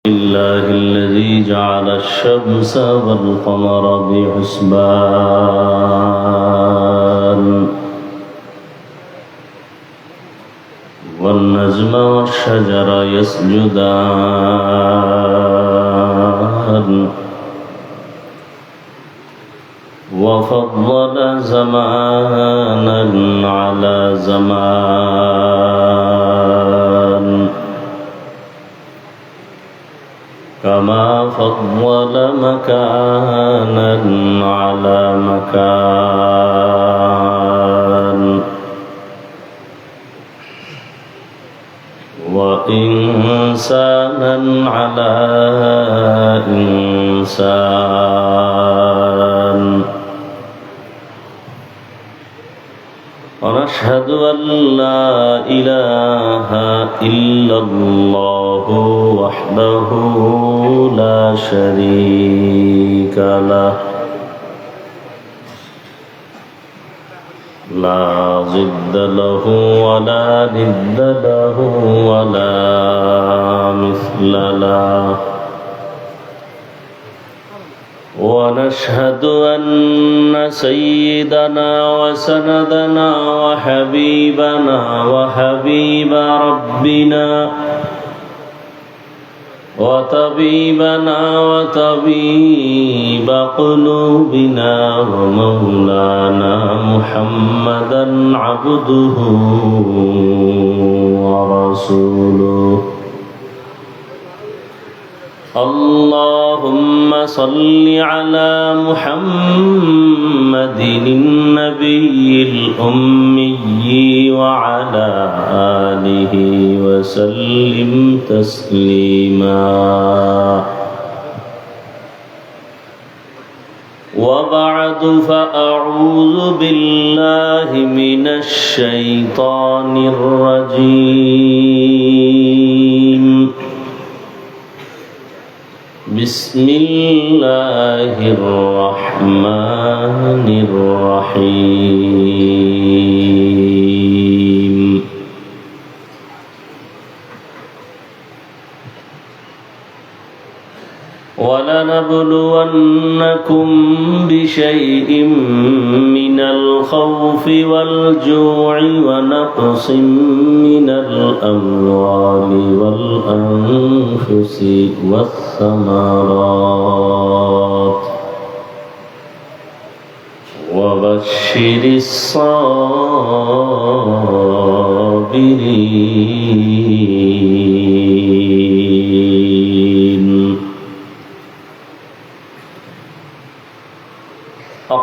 الله الذي جعل الشمس والقمر بحسبان والنجم والشجر يسجدان وفضل زمانا على زمان كما فضل مكانا على مكان وإنسانا على إنسان ونشهد أن لا إله إلا الله وحده لا شريك له لا ضد له ولا ند له ولا مثل له ونشهد أن سيدنا وسندنا وحبيبنا وحبيب ربنا وطبيبنا وطبيب قلوبنا ومولانا محمدا عبده ورسوله اللهم صل على محمد النبي الأمي وعلى آله وسلم تسليما وبعد فأعوذ بالله من الشيطان الرجيم بسم الله الرحمن الرحيم ولنبلونكم بشيء من الخوف والجوع ونقص من الأموال والأنفس والثمرات وبشر الصابرين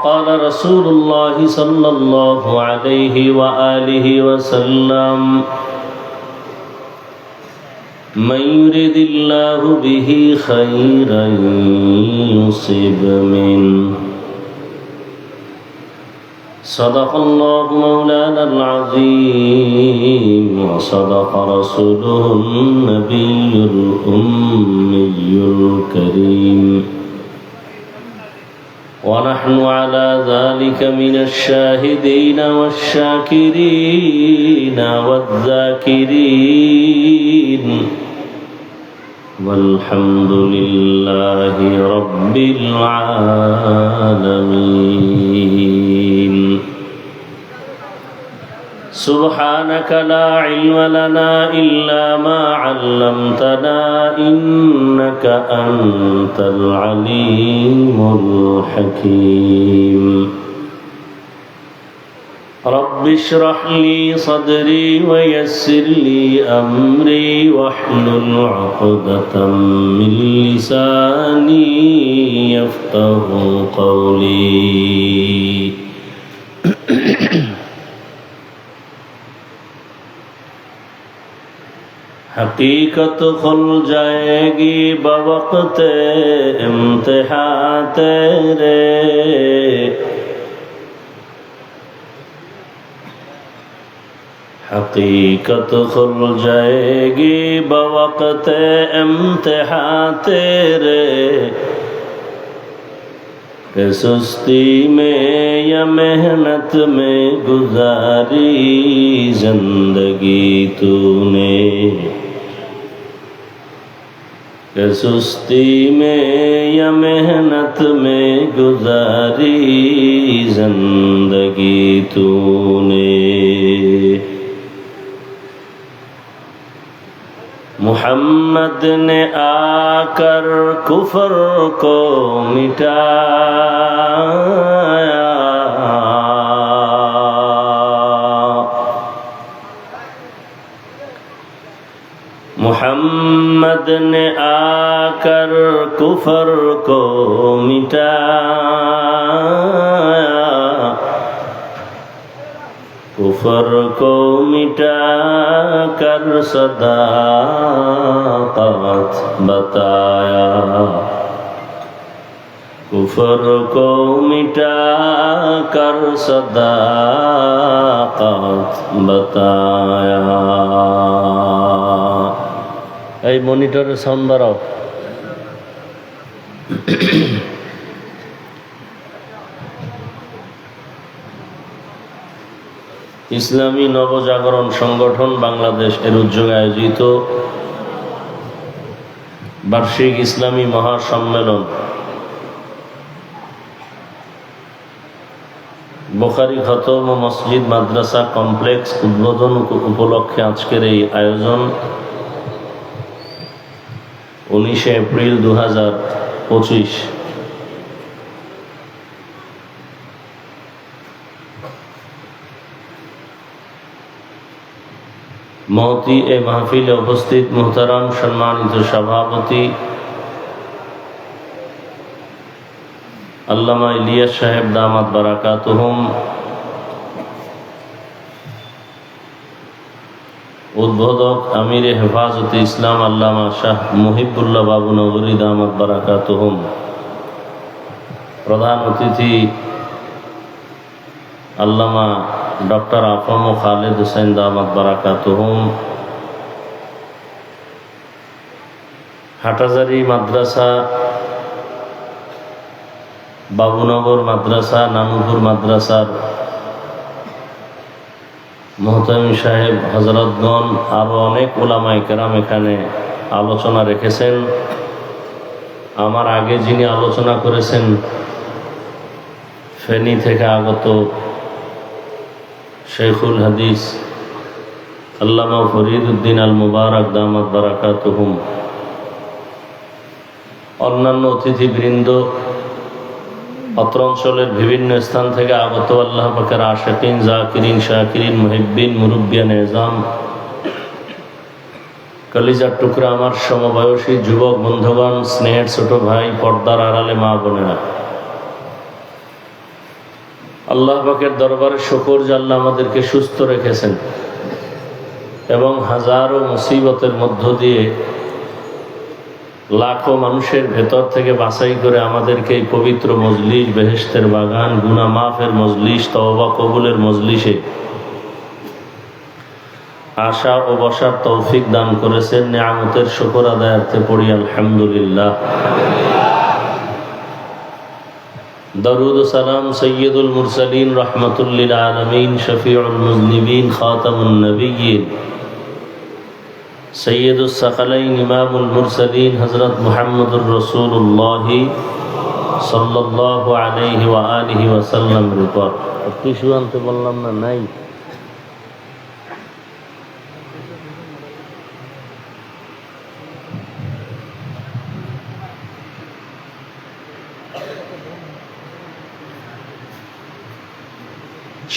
فقال رسول الله صلى الله عليه وآله وسلم من يرد الله به خيرا يصب منه صدق الله مولانا العظيم وصدق رسوله النبي الأمي الكريم ونحن على ذلك من الشاهدين والشاكرين والذاكرين والحمد لله رب العالمين سبحانك لا علم لنا إلا ما علمتنا إنك أنت العليم الحكيم رب اشرح لي صدري ويسر لي أمري واحلل عقدة من لساني يفقه قولي حقیقت کھل جائے گی بوقت امتحان تیرے حقیقت کھل جائے گی بوقت امتحان تیرے کہ سستی میں یا محنت میں گزاری زندگی تو نے کہ سستی میں یا محنت میں گزاری زندگی تو نے محمد نے آ کر کفر کو مٹایا محمد نے آ کر کفر کو مٹایا کفر کو مٹا کر صداقت بتایا کفر کو مٹا کر صداقت بتایا এই মনিটরের সাউন্ড বাড়াও ইসলামী নবজাগরণ সংগঠন বাংলাদেশ এর উদ্যোগে আয়োজিত বার্ষিক ইসলামী মহাসম্মেলন বুখারী খতম ও মসজিদ মাদ্রাসা কমপ্লেক্স উদ্বোধন উপলক্ষে আজকের এই আয়োজন 19 এপ্রিল 2025 মহতি এ মাহফিলে উপস্থিত মুহতারাম সম্মানিত সভাপতি আল্লামা ইলিয়াস সাহেব দামাত বারাকাতুহুম, উদ্বোধক আমিরে হেফাজতে ইসলাম আল্লামা শাহ মুহিবুল্লাহ বাবু নগরী দামাত বারাকাতুহুম, প্রধান অতিথি আল্লামা ডক্টর আফম খালেদ হোসেন দামাত বারাকাতুহুম, হাটাজারি মাদ্রাসা, বাবুনগর মাদ্রাসা, নানুপুর মাদ্রাসার মোহতামিম সাহেব, হযরতগণ, আরও অনেক উলামায়ে কেরাম এখানে আলোচনা রেখেছেন। আমার আগে যিনি আলোচনা করেছেন ফেনী থেকে আগত শেখুল হাদিস আল্লামা ফরিদউদ্দিন আল মুবারক দামাত বারাকাতুহুম, অন্যান্য অতিথিবৃন্দ, অত্র অঞ্চলের বিভিন্ন স্থান থেকে আগত আল্লাহ পাকের আশিকিন, জাকিরিন, শাকিরিন, মুহিব্বিন, মুরব্বিয়ান এজাম, কলিজার টুকরা আমার সমবয়সী যুবক বন্ধুগণ, স্নেহের ছোট ভাই, পর্দার আড়ালে মা বোনেরা, আল্লাহ পাকের দরবারে শুকর যে আল্লাহ আমাদেরকে সুস্থ রেখেছেন এবং হাজারো মুসিবতের মধ্য দিয়ে লাখো মানুষের ভেতর থেকে বাছাই করে আমাদেরকে এই পবিত্র মজলিস, বেহেশতের বাগান, গুনাহ মাফের মজলিস, তওবা কবুলের মজলিসে আসা ও বসার তৌফিক দান করেছেন। নিয়ামতের শুকর আদায়ার্থে পড়ি আলহামদুলিল্লাহ। দরুদ ও সালাম সৈয়দুল মুরসালিন, রহমাতুল লিল আলামিন, শফিউল মুজনিবিন, খাতামুন নবিয়্যিন, সৈয়দুস সাকালাইন, ইমামুল মুরসালিন, হযরত মুহাম্মদুর রাসূলুল্লাহ সাল্লাল্লাহু আলাইহি ওয়া আলিহি ওয়াসাল্লামের উপর। টিস্যু আনতে বললাম না, নাই।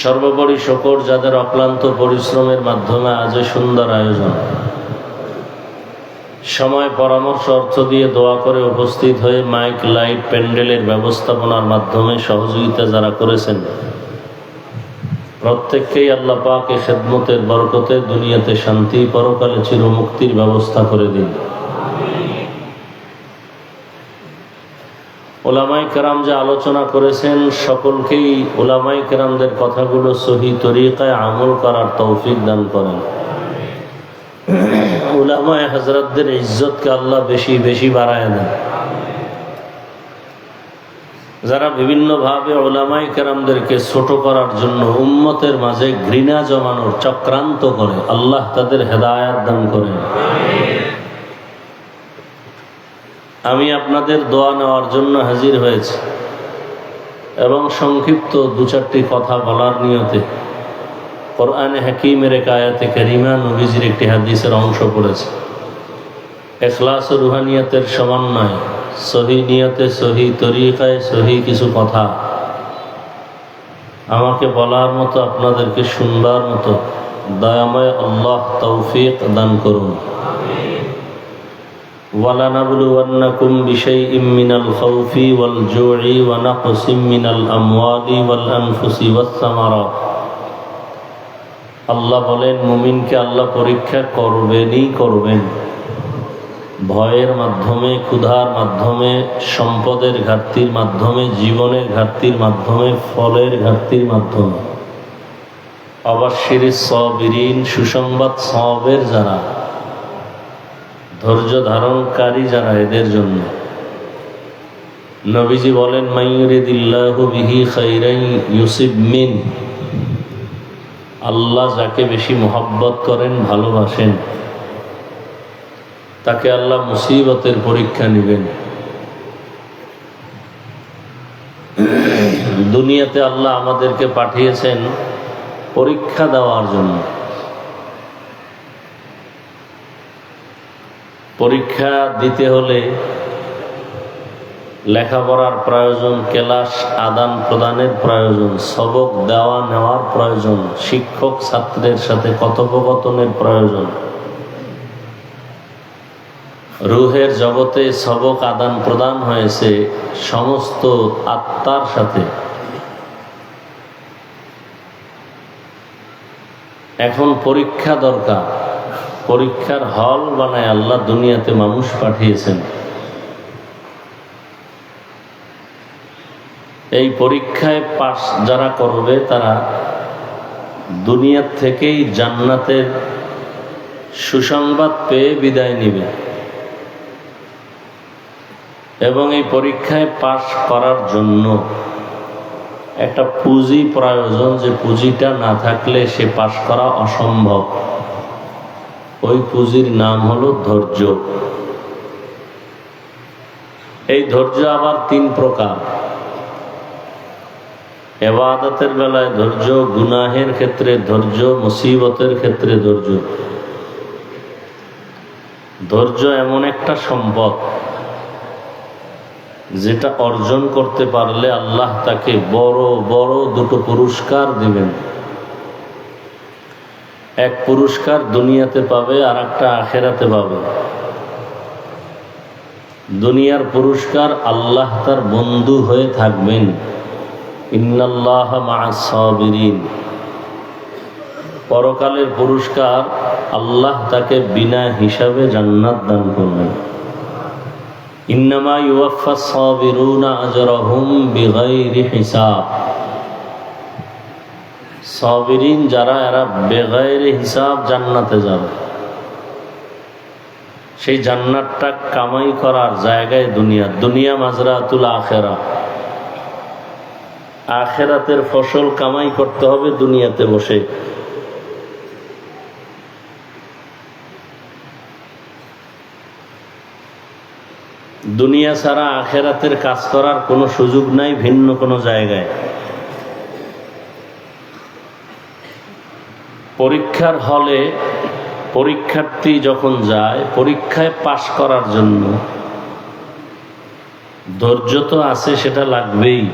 সর্বোপরি শুকর যাদের অক্লান্ত পরিশ্রমের মাধ্যমে আজ সুন্দর আয়োজন, সময়, পরামর্শ, অর্থ দিয়ে দোয়া করে উপস্থিত হয়ে মাইক, লাইট, প্যান্ডেলের ব্যবস্থাপনার মাধ্যমে সহযোগিতা যারা করেছেন, প্রত্যেককেই আল্লাহ পাক এই খেদমতের বরকতে দুনিয়াতে শান্তি, পরকালে চিরমুক্তির ব্যবস্থা করে দিন। উলামায়ে কেরাম যে আলোচনা করেছেন, সকলকেই উলামায়ে কেরামদের কথাগুলো সহি তরিকায় আমল করার তৌফিক দান করেন। উলামায়ে হযরতদের ইজ্জতকে আল্লাহ বেশি বেশি বাড়ায় দেন। যারা বিভিন্নভাবে উলামায়ে কেরামদেরকে ছোট করার জন্য উম্মতের মাঝে ঘৃণা জমানোর চক্রান্ত করে, আল্লাহ তাদের হেদায়েত দান করেন। আমি আপনাদের দোয়া নেওয়ার জন্য হাজির হয়েছি এবং সংক্ষিপ্ত দু চারটি কথা বলার নিয়তে কোরআনে হাকিমের এক আয়াতে কারিমা, নবীজির একটি হাদিসের অংশ পড়েছে। ইখলাস ও রুহানিয়াতের সমন্বয়, সহি নিয়তে, সহি তরিকায়, সহি কিছু কথা আমাকে বলার মতো, আপনাদেরকে শুনবার মতো দয়াময় আল্লাহ তৌফিক দান করুন। وَلَنَبْلُوَنَّكُمْ بِشَيْءٍ مِّنَ الْخَوْفِ وَالْجُوعِ وَنَقْصٍ مِّنَ الْأَمْوَالِ وَالْأَنفُسِ وَالثَّمَرَاتِ। আল্লাহ বলেন, মুমিনকে আল্লাহ পরীক্ষা করবেনই করবেন। ভয়ের মাধ্যমে, ক্ষুধার মাধ্যমে, সম্পদের ঘাটতির মাধ্যমে, জীবনের ঘাটতির মাধ্যমে, ফলের ঘাটতির মাধ্যমে। অবাশশিরিস সাবিরিন, সুসংবাদ সওয়াবের যারা, ধৈর্য ধারণকারী যারা, এদের জন্য। নবীজি বলেন, মাইয়ুরিদিল্লাহু বিহি খাইরান ইউসিব মিন। আল্লাহ যাকে বেশি মহব্বত করেন, ভালোবাসেন, তাকে আল্লাহ মুসিবতের পরীক্ষা নেবেন। দুনিয়াতে আল্লাহ আমাদেরকে পাঠিয়েছেন পরীক্ষা দেওয়ার জন্য। পরীক্ষা দিতে হলে লেখাপড়ার প্রয়োজন, ক্লাস আদান প্রদানের প্রয়োজন, সবক দেওয়া নেওয়ার প্রয়োজন, শিক্ষক ছাত্রের সাথে কথোপকথনের প্রয়োজন। রুহের জগতে সবক আদান প্রদান হয়েছে সমস্ত আত্মার সাথে। এখন পরীক্ষা দরকার। পরীক্ষার হল বানায় আল্লাহ দুনিয়াতে মানুষ পাঠিয়েছেন। এই পরীক্ষায় পাস যারা করবে, তারা দুনিয়ার থেকেই জান্নাতের সুসংবাদ পেয়ে বিদায় নিবে। এবং এই পরীক্ষায় পাস করার জন্য একটা পুঁজি প্রয়োজন, যে পুঁজিটা না থাকলে সে পাস করা অসম্ভব। ওই পুঁজির নাম হলো ধৈর্য। এই ধৈর্য আবার তিন প্রকার। ইবাদতের বেলায় ধৈর্য, গুনাহের ক্ষেত্রে ধৈর্য, মুসিবতের ক্ষেত্রে ধৈর্য। ধৈর্য এমন একটা সম্পদ যেটা অর্জন করতে পারলে আল্লাহ তাকে বড় বড় দুটো পুরস্কার দিবেন। এক পুরস্কার দুনিয়াতে পাবে, আর একটা আখেরাতে পাবে। দুনিয়ার পুরস্কার, আল্লাহ তার বন্ধু হয়ে থাকবেন। ইন্নাল্লাহা মা'আস সাবিরিন। পরকালের পুরস্কার, আল্লাহ তাকে বিনা হিসাবে জান্নাত দান করবেন। ইন্নামা ইউওয়াফফাস সাবিরুনা আজরাহুম বিগাইরি হিসাব। সাবিরিন যারা, এরা বেগাইরে হিসাব জান্নাতে যাবে। সেই জান্নাতটা কামাই করার জায়গায় দুনিয়া। দুনিয়া মাজরাতুল আখিরা। আখিরাতের ফসল কামাই করতে হবে দুনিয়াতে বসে। দুনিয়া ছাড়া আখিরাতের কাজ করার কোনো সুযোগ নাই ভিন্ন কোনো জায়গায়। পরীক্ষার হলে পরীক্ষার্থী যখন যায়, পরীক্ষায় পাশ করার জন্য ধৈর্য তো আছে, সেটা লাগবেই।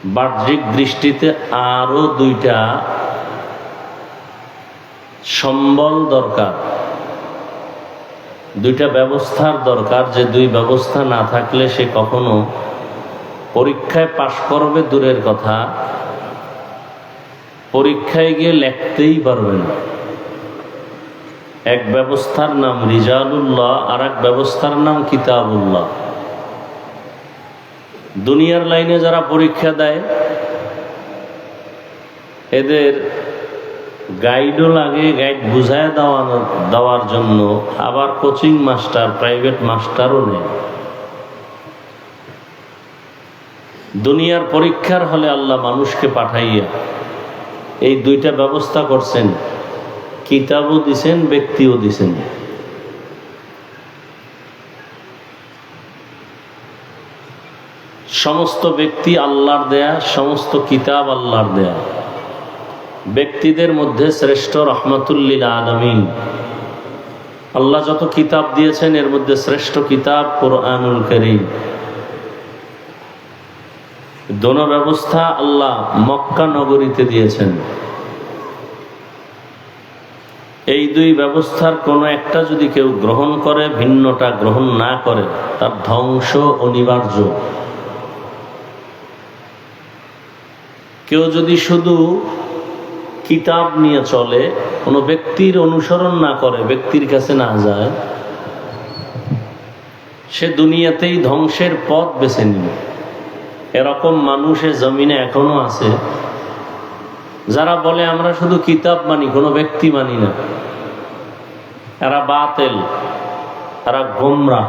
বাহ্যিক দৃষ্টিতে আরো দুইটা সম্বল দরকার, দুইটা ব্যবস্থার দরকার। যে দুই ব্যবস্থা না থাকলে সে কখনো পরীক্ষায় পাশ করবে দূরের কথা, পরীক্ষায় গিয়ে লিখতেই পারবে না। এক ব্যবস্থার নাম রিজালুল্লাহ, আর এক ব্যবস্থার নাম কিতাবুল্লাহ। দুনিয়ার লাইনে যারা পরীক্ষা দেয়, এদের গাইডও লাগে, গাইড বুঝায় দেওয়ার জন্য। আবার কোচিং মাস্টার, প্রাইভেট মাস্টারও নেই। দুনিয়ার পরীক্ষার হলে আল্লাহ মানুষকে পাঠাইয়া এই দুইটা ব্যবস্থা করছেন। কিতাবও দিছেন, ব্যক্তিও দিছেন। সমস্ত ব্যক্তি আল্লাহর দেয়া, সমস্ত কিতাব আল্লাহর দেয়া। ব্যক্তিদের মধ্যে শ্রেষ্ঠ রহমাতুল লিল আলামিন। আল্লাহ যত কিতাব দিয়েছেন এর মধ্যে শ্রেষ্ঠ কিতাব কোরআনুল কারীম। দোনো ব্যবস্থা আল্লাহ মক্কা নগরীতে দিয়েছেন। এই দুই ব্যবস্থার কোনো একটা যদি কেউ গ্রহণ করে, ভিন্নটা গ্রহণ না করে, তার ধ্বংস অনিবার্য। কেউ যদি শুধু কিতাব নিয়ে চলে, কোনো ব্যক্তির অনুসরণ না করে, ব্যক্তির কাছে না যায়, সে দুনিয়াতেই ধ্বংসের পথ বেছে নিবে। এরকম মানুষের জমিনে এখনো আছে যারা বলে আমরা শুধু কিতাব মানি, কোনো ব্যক্তি মানি না। এরা বাতিল, এরা গোমরাহ।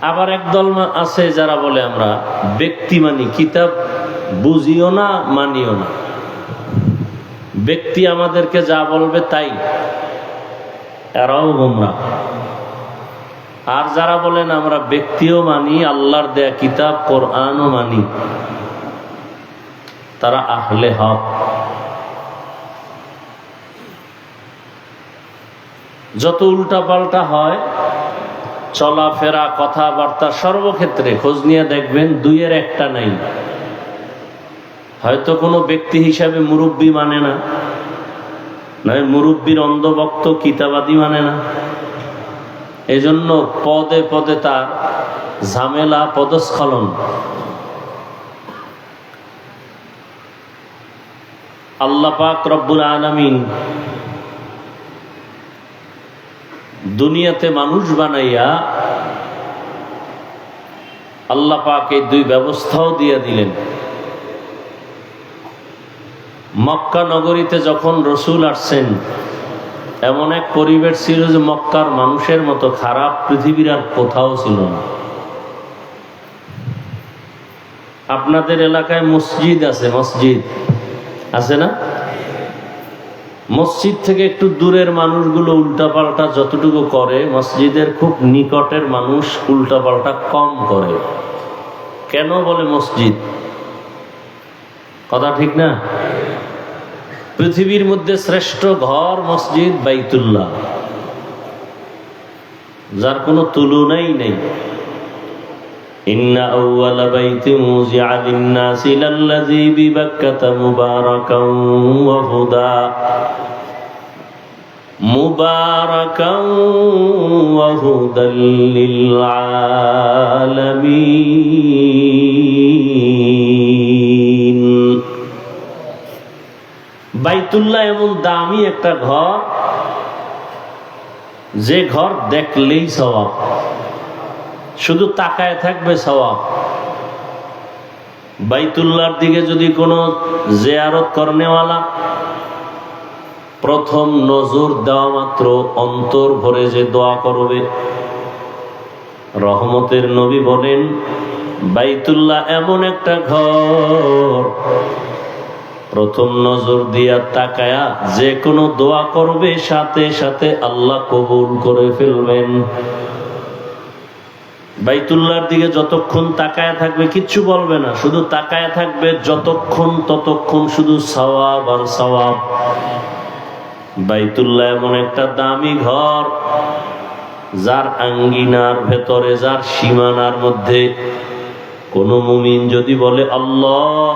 আবার একদল আছে যারা বলে আমরা ব্যক্তি মানি, কিতাব বুঝিও না, মানিও না। ব্যক্তি আমাদেরকে যা বলবে তাই, এরাও গোমরাহ। আর যারা বলেন আমরা ব্যক্তিও মানি, আল্লাহর দেয়া কিতাব কোরআনও মানি, তারা আহলে হক। যত উল্টা পাল্টা হয় চলাফেরা, কথাবার্তা, সর্বক্ষেত্রে খোঁজ নিয়ে দেখবেন দুইয়ের একটা নাই। হয়তো কোনো ব্যক্তি হিসাবে মুরব্বী মানে না, নয় মুরব্বীর অন্ধভক্ত কিতাবাদি মানে না। এজন্য পদে পদে তার ঝামেলা, পদস্খলন। আল্লাহ পাক রব্বুল আলামিন দুনিয়াতে মানুষ বানাইয়া আল্লাহ পাক এই দুই ব্যবস্থাও দিয়ে দিলেন। মক্কা নগরীতে যখন রসুল আসছেন, এমন এক পরিবেশ ছিল যে মক্কার মানুষের মতো খারাপ পৃথিবীর আর কোথাও ছিল না। আপনাদের এলাকায় মসজিদ আছে, মসজিদ আছে না? মসজিদ থেকে একটু দূরের মানুষগুলো উল্টাপাল্টা যতটুকু করে, মসজিদের খুব নিকটের মানুষ উল্টাপাল্টা কম করে। কেন বলে মসজিদ? কথা ঠিক না? পৃথিবীর মধ্যে শ্রেষ্ঠ ঘর মসজিদ বাইতুল্লাহ, যার কোনো তুলনাই নেই। ইন্না আউওয়ালা বাইতিন উযিআ লিন-নাসি লাল্লাযী বিবাক্কাতা মুবারাকান ওয়া হুদা, মুবারাকান ওয়া হুদাল লিল আলামিন। বাইতুল্লাহ এমন দামি একটা ঘর, যে ঘর দেখলেই সওয়াব, শুধু তাকায় থাকবে সওয়াব। বাইতুল্লাহর দিকে যদি কোনো জিয়ারত করনেওয়ালা প্রথম নজর দেওয়া মাত্র অন্তর ভরে যে দোয়া করবে, রহমতের নবী বলেন বাইতুল্লাহ এমন একটা ঘর, প্রথম নজর দিয়া তাকায়া যে কোনো দোয়া করবে সাথে সাথে আল্লাহ কবুল করে ফেলবেন। বাইতুল্লাহর দিকে যতক্ষণ তাকায়া থাকবে কিচ্ছু বলবে না, শুধু তাকায়া থাকবে যতক্ষণ ততক্ষণ শুধু সওয়াব আর সওয়াব। বাইতুল্লাহ এমন একটা দামি ঘর, যার আঙ্গিনার ভেতরে, যার সীমানার মধ্যে কোনো মুমিন যদি বলে আল্লাহ,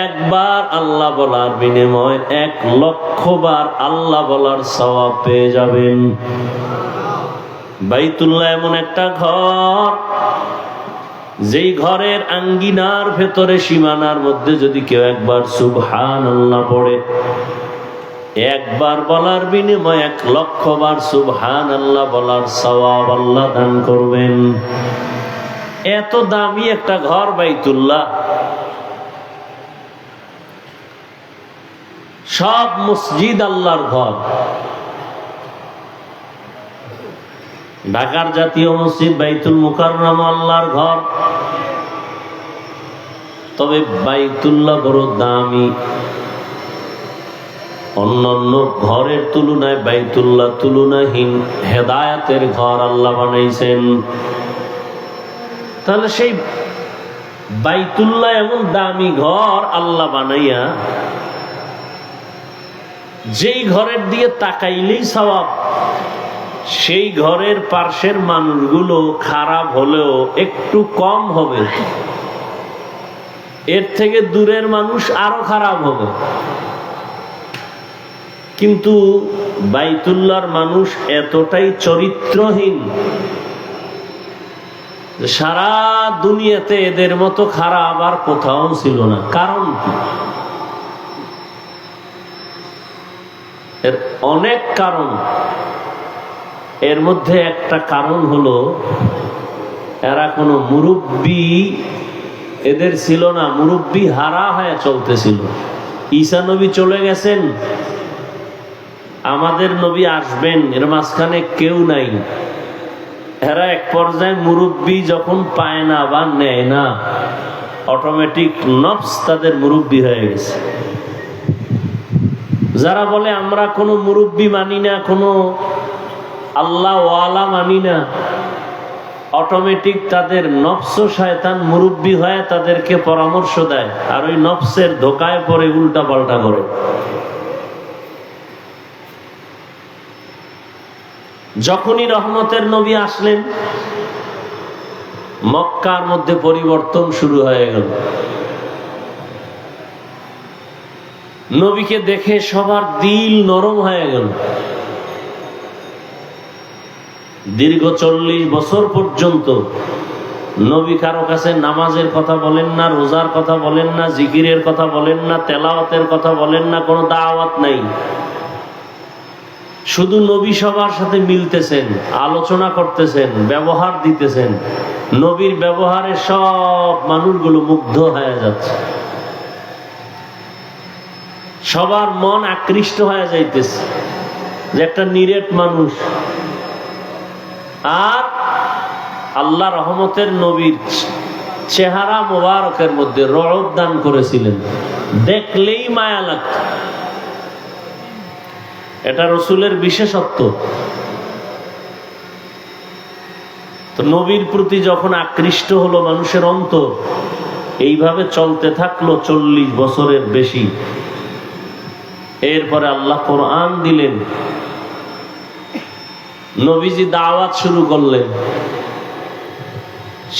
একবার আল্লাহ বলার বিনিময় 1,00,000 বার আল্লাহ বলার সওয়াব পেয়ে যাবেন। বাইতুল্লাহ এমন একটা ঘর, যেই ঘরের আঙ্গিনার ভেতরে, সীমানার মধ্যে যদি কেউ একবার সুবহানাল্লাহ পড়ে, একবার বলার বিনিময় 1,00,000 বার সুবহানাল্লাহ বলার সওয়াব আল্লাহ দান করবেন। এত দামি একটা ঘর বাইতুল্লাহ। সব মসজিদ আল্লাহর ঘর। ঢাকার জাতীয় মসজিদ বাইতুল মুকাররম আল্লাহর ঘর, তবে বাইতুল্লাহ বড় দামি। অন্যান্য ঘরের তুলনায় বাইতুল্লাহ তুলনাহীন হেদায়েতের ঘর আল্লাহ বানাইছেন। তাহলে সেই বাইতুল্লাহ এমন দামি ঘর আল্লাহ বানাইয়া, যেই ঘরের দিয়ে তাকাইলেই সওয়াব, সেই ঘরের পার্শ্বের মানুষগুলো খারাপ হলেও একটু কম হবে, এর থেকে দূরের মানুষ আরো খারাপ হবে। কিন্তু বাইতুল্লাহর মানুষ এতটাই চরিত্রহীন, সারা দুনিয়াতে এদের মতো খারাপ আর কোথাও ছিল না। কারণ কি? এর অনেক কারণ। এর মধ্যে একটা কারণ হলো এরা কোনো মুরব্বী এদের ছিল না, মুরব্বী হারা হয়ে চলতেছিল। ঈসা নবী চলে গেছেন, আমাদের নবী আসবেন, এর মাঝখানে কেউ নাই। এরা এক পর্যায়ে মুরব্বী যখন পায় না বা নেয় না, অটোমেটিক নফস তাদের মুরব্বী হয়ে গেছে। যারা বলে আমরা কোনো মুরব্বী মানি না, কোনো আল্লাহ ওয়ালা মানি না, অটোমেটিক তাদের নফস শয়তান মুরব্বী হয়ে তাদেরকে পরামর্শ দেয়, আর ওই নফসের ধোকায় পড়ে উল্টা পাল্টা করে। যখনই রহমতের নবী আসলেন, মক্কার মধ্যে পরিবর্তন শুরু হয়ে গেল। নবীকে দেখে সবার দিল নরম হয়ে গেল। দীর্ঘ 40 বছর পর্যন্ত নবী কারো কাছে নামাজের কথা বলেন না, রোজার কথা বলেন না, জিকিরের কথা বলেন না, তেলাওয়াতের কথা বলেন না, কোনো দাওয়াত নাই। শুধু নবী সবার সাথে মিলতেছেন, আলোচনা করতেছেন, ব্যবহার দিতেছেন। নবীর ব্যবহারে সব মানুষগুলো মুগ্ধ হয়ে যাচ্ছে, সবার মন আকৃষ্ট হয়ে যাইতেছে যে একটা নিরেট মানুষ। আর আল্লাহ রহমতের নবীর চেহারা মোবারকের মধ্যে রওব দান করেছিলেন, দেখলেই মায়া লাগত। এটা রসুলের বিশেষত্ব। তো নবীর প্রতি যখন আকৃষ্ট হলো মানুষের অন্তর, এইভাবে চলতে থাকলো 40 বছরের বেশি। এরপরে আল্লাহ কোরআন দিলেন, নবীজি দাওয়াত শুরু করলেন।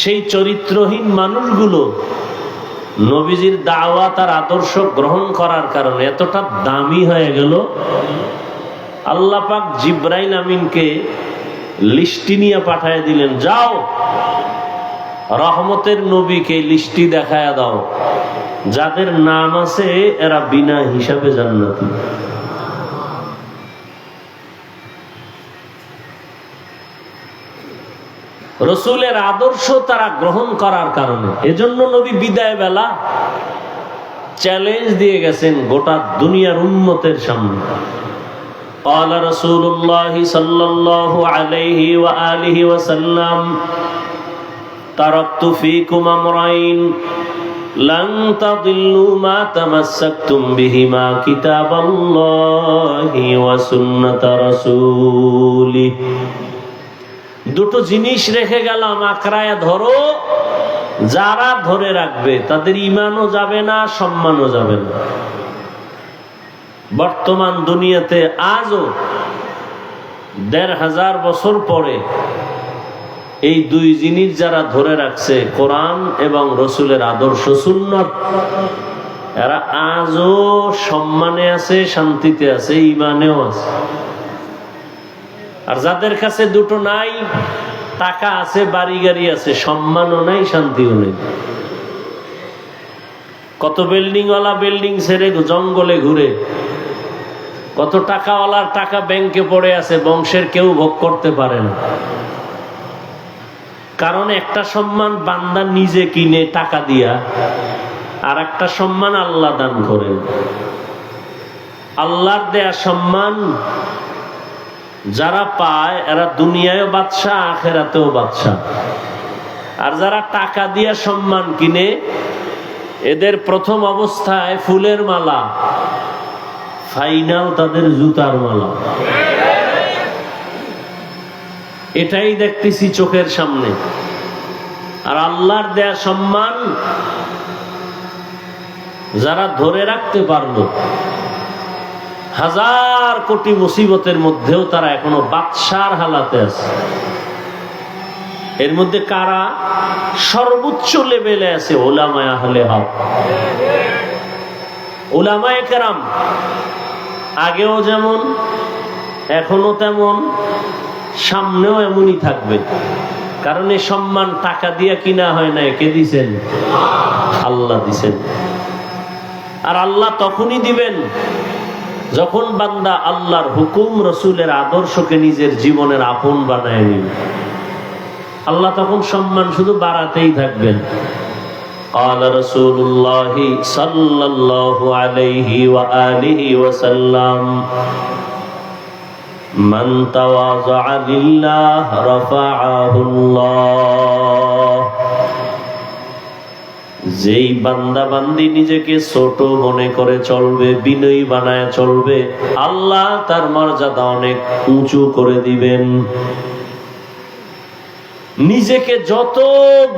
সেই চরিত্রহীন মানুষগুলো নবীজির দাওয়াত আর আদর্শ গ্রহণ করার কারণে এতটা দামি হয়ে গেল, আল্লাহ পাক জিব্রাইল আমিনকে লিস্টি নিয়ে পাঠিয়ে দিলেন, যাও রহমতের নবীকে লিস্টি দেখায়া দাও, যাদের নাম আছে এরা বিনা হিসাবে জান্নাতি। রসুলের আদর্শ তারা গ্রহণ করার কারণে। এজন্য নবী বিদায় বেলা চ্যালেঞ্জ দিয়ে গেছেন গোটা দুনিয়ার উম্মতের সামনে। قال رسول الله صلى الله عليه وآله وسلم تركت فيكم أمرين لن تضلوا ما تمسكتم بهما كتاب الله وسنة رسوله। দুটো জিনিস রেখে গেলাম, আঁকড়ায় ধরো। যারা ধরে রাখবে তাদের ঈমানও যাবে না, সম্মানও যাবে না। বর্তমান দুনিয়াতে আজও 1500 বছর পরে এই দুই জিনিস যারা ধরে রাখছে, কোরআন এবং রসুলের আদর্শ সুন্নাত, এরা আজও সম্মানে আছে, শান্তিতে আছে, ঈমানেও আছে। আর যাদের কাছে দুটো নাই, টাকা আছে, বাড়ি গাড়ি আছে, সম্মানও নাই, শান্তিও নেই। কত বিল্ডিংওয়ালা বিল্ডিং ছেড়ে জঙ্গলে ঘুরে, কত টাকাওয়ালার টাকা ব্যাংকে পড়ে আছে, বংশের কেউ ভোগ করতে পারে না। কারণ একটা সম্মান বান্দা নিজে কিনে টাকা দিয়া, আর একটা সম্মান আল্লাহ দান করেন। আল্লাহর দেয়া সম্মান যারা পায় এরা দুনিয়ায়ও বাদশা, আখেরাতেও বাদশা। আর যারা টাকা দিয়া সম্মান কিনে, এদের প্রথম অবস্থায় ফুলের মালা, ফাইনাল তাদের জুতার মালা। এটাই দেখতেছি চোখের সামনে। আর আল্লাহর দেয়া সম্মান যারা ধরে রাখতে পারলো, হাজার কোটি মুসিবতের মধ্যেও তারা এখনো বাদশার হালাতে আছে। এর মধ্যে কারা সর্বোচ্চ লেভেলে আছে? উলামায়ে আহলে হক, উলামায়ে কেরাম। আগেও যেমন, এখনো তেমন, সামনেও এমনই থাকবে। কারণ এই সম্মান টাকা দিয়ে কিনা হয় না। কে দিছেন? আল্লাহ দিছেন। আর আল্লাহ তখনই দিবেন যখন বান্দা আল্লাহর হুকুম, রসুলের আদর্শকে নিজের জীবনের আপন বানায় নিবে। আল্লাহ তখন সম্মান শুধু বাড়াতেই থাকবেন। قال رسول الله صلى الله عليه وآله وسلم من تواضع لله رفعه الله। যেই বান্দা বান্দি নিজেকে ছোট মনে করে চলবে, বিনয়ী বানায় চলবে, আল্লাহ তার মর্যাদা অনেক উঁচু করে দিবেন। নিজেকে যত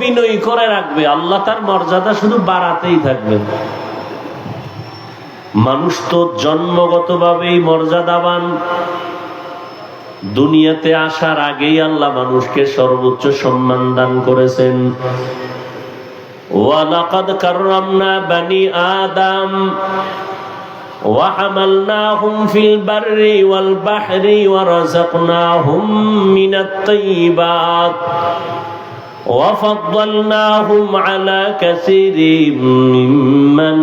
বিনয়ী করে রাখবে, আল্লাহ তার মর্যাদা শুধু বাড়াতেই থাকবেন। মানুষ তো জন্মগতভাবেই মর্যাদাবান। দুনিয়াতে আসার আগেই আল্লাহ মানুষকে সর্বোচ্চ সম্মান দান করেছেন। ওয়ালাকাদ কাররামনা বানি আদম وحملناهم في البر والبحر ورزقناهم من الطيبات وفضلناهم على كثير ممن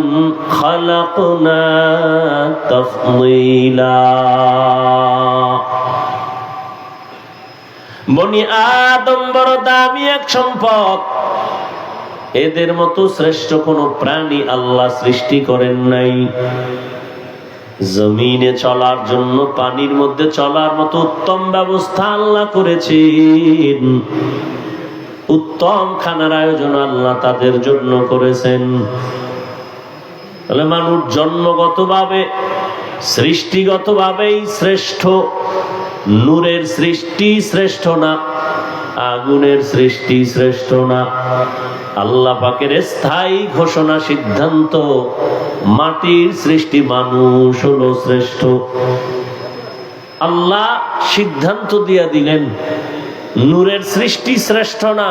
خلقنا تفضيلا। বনি আদম বড় দামি এক সম্পদ। এদের মতো শ্রেষ্ঠ কোন প্রাণী আল্লাহ সৃষ্টি করেন নাই। জমিনে চলার জন্য, পানির মধ্যে চলার মতো উত্তম ব্যবস্থা আল্লাহ করেছেন। উত্তম খানার আয়োজন আল্লাহ তাদের জন্য করেছেন। তাহলে মানুষ জন্মগতভাবে, সৃষ্টিগতভাবেই শ্রেষ্ঠ। নূরের সৃষ্টি শ্রেষ্ঠ না, আগুনের সৃষ্টি শ্রেষ্ঠ না। আল্লাহ পাকের স্থায়ী ঘোষণা, সিদ্ধান্ত, মাটির সৃষ্টি মানুষ হলো শ্রেষ্ঠ। আল্লাহ সিদ্ধান্ত দিয়ে দিলেন নূরের সৃষ্টি শ্রেষ্ঠ না,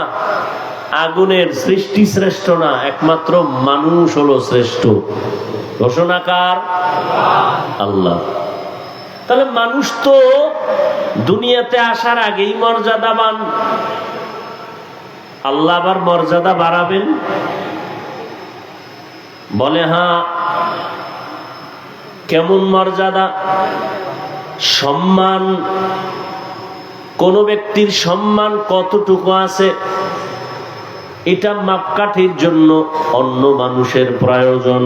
আগুনের সৃষ্টি শ্রেষ্ঠ না, একমাত্র মানুষ হলো শ্রেষ্ঠ। ঘোষণাকার আল্লাহ। তাহলে মানুষ তো দুনিয়াতে আসার আগেই মর্যাদাবান। আল্লাহ আবার মর্যাদা বাড়াবেন? বলে হ্যাঁ। কেমন মর্যাদা? সম্মান। কোন ব্যক্তির সম্মান কতটুকু আছে, এটা মাপকাঠির জন্য অন্য মানুষের প্রয়োজন।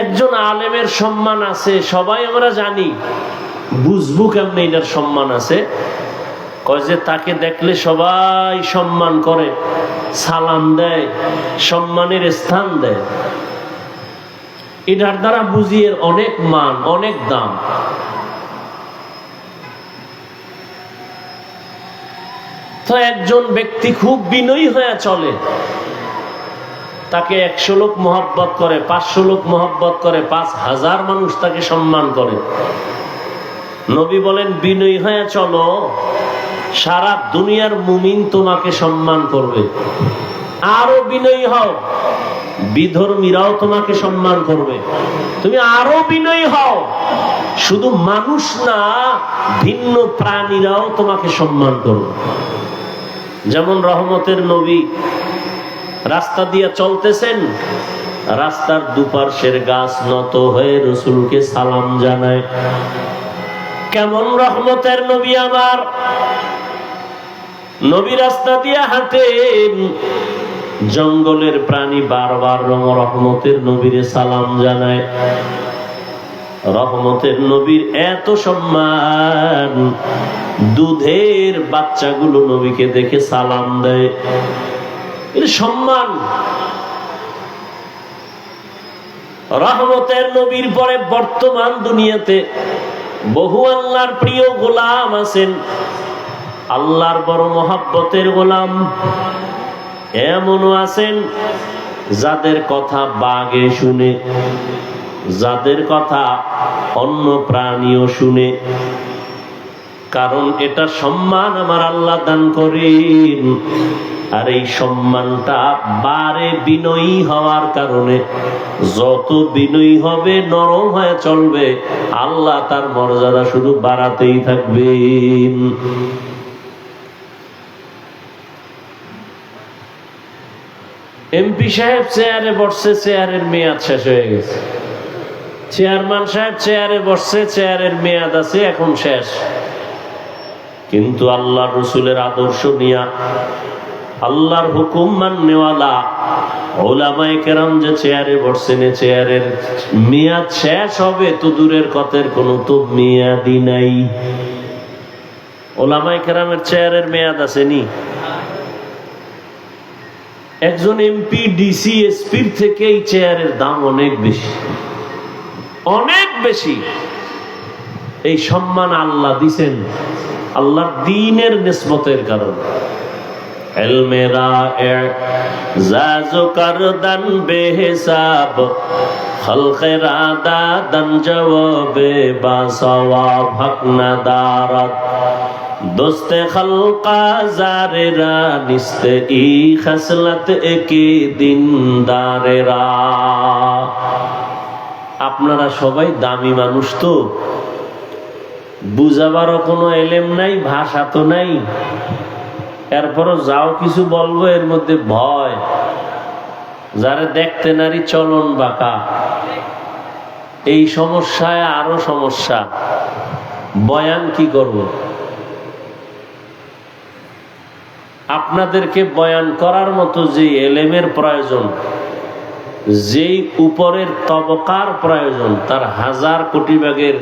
একজন আলেমের সম্মান আছে, সবাই আমরা জানি। বুঝবো কেমনে এটার সম্মান আছে? কয় যে তাকে দেখলে সবাই সম্মান করে, সালাম দেয়, সম্মানের স্থান দেয়। এটার দ্বারা বুঝি এর অনেক মান, অনেক দাম। তো একজন ব্যক্তি খুব বিনয়ী হয়ে চলে, তাকে 100 লোক মহব্বত করে, 500 লোক মহব্বত করে, 5000 মানুষ তাকে সম্মান করে। নবী বলেন, বিনয়ী হয়ে চলো, সারা দুনিয়ার মুমিন তোমাকে সম্মান করবে। আরো বিনয়ী হও, বিধর্মীরাও তোমাকে সম্মান করবে। তুমি আরো বিনয়ী হও, শুধু মানুষ না, ভিন্ন প্রাণীরাও তোমাকে সম্মান করবে। যেমন রহমতের নবী রাস্তা দিয়ে চলতেছেন, রাস্তার দুপার্শ্বের গাছ নত হয়ে রসুলকে সালাম জানায়। কেমন রহমতের নবী আমার! নবী রাস্তা দিয়ে হাঁটেন, জঙ্গলের প্রাণী বারবার রহমতের নবীরে সালাম জানায়। রহমতের নবীর এত সম্মান, দুধের বাচ্চাগুলো নবীকে দেখে সালাম দেয়। এর সম্মান। রহমতের নবীর পরে বর্তমান দুনিয়াতে বহু আল্লাহর প্রিয় গোলাম আছেন, আল্লাহর বড় মহব্বতের গোলাম। এমনও আছেন যাদের কথা বাঘে শুনে, যাদের কথা অন্য প্রাণীও শুনে, কারণ এটা সম্মান আমার আল্লাহ দান করেন। আর এই সম্মানটা বারে বিনয়ী হওয়ার কারণে, যত বিনয়ী হবে, নরম হয়ে চলবে, আল্লাহ তার মর্যাদা শুধু বাড়াতেই থাকবেন। এমপি সাহেব চেয়ারে বসছে, চেয়ারের মেয়াদ শেষ হয়ে গেছে। চেয়ারম্যান সাহেব চেয়ারে বসছে, চেয়ারের মেয়াদ আছে, এখন শেষ। কিন্তু আল্লাহর রসুলের আদর্শ নিয়া, আল্লাহর হুকুম মাননেওয়ালা ওলামায়ে কেরাম যে চেয়ারে বসছেন, চেয়ারের মেয়াদ শেষ হবে তো দূরের কথার কোনো তো মেয়াদই নাই। ওলামায়ে কেরামের চেয়ারের মেয়াদ আসেনি। একজন এমপি, ডিসি, এসপির থেকে এই চেয়ারের দাম অনেক বেশি, অনেক বেশি। এই সম্মান আল্লাহ দিছেন আল্লাহর দ্বীনের নিসবতের কারণে। এলমেরা এজাজু করদান বেহিসাব, খলকেরা দাদান জওয়াবে বাসওয়াব, হক নাদারাত দোস্তে খলকা জারেরা, নিস্তে ই খসলত একি দিনদারেরা। আপনারা সবাই দামি মানুষ, তো বুঝাবারও কোনো এলেম নাই, ভাষা তো নাই, এরপরও যাও কিছু বলবো এর মধ্যে ভয়। যারা দেখতে নারী চলন বাঁকা, এই সমস্যায় আরো সমস্যা। বয়ান কি করব? আপনাদেরকে বয়ান করার মতো যে এলেমের প্রয়োজন, যেই উপরের তবকার প্রয়োজন, তার 1000 কোটি ভাগের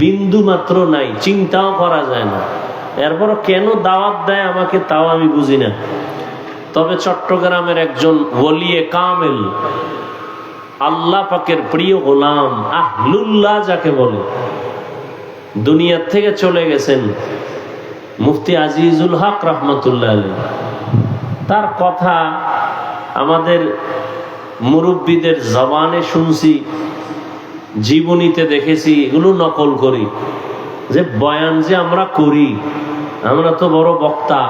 বিন্দু মাত্র নাই, চিন্তাও করা যায় না। এরপর কেন দাওয়াত দেয় আমাকে, তাও আমি বুঝি না। তবে চট্টগ্রামের একজন ওলিয়ে কামেল, আল্লাহ পাকের প্রিয় গোলাম, আহলুল্লাহ যাকে বলে, দুনিয়ার থেকে চলে গেছেন মুফতি আজিজুল হক রহমতুল্লাহ আলাইহি। তার কথা আমাদের মুরব্বীদের জবানে শুনছি, জীবনীতে দেখেছি, এগুলো নকল করি। যে বয়ান যে আমরা করি, আমরা তো বড় বক্তা,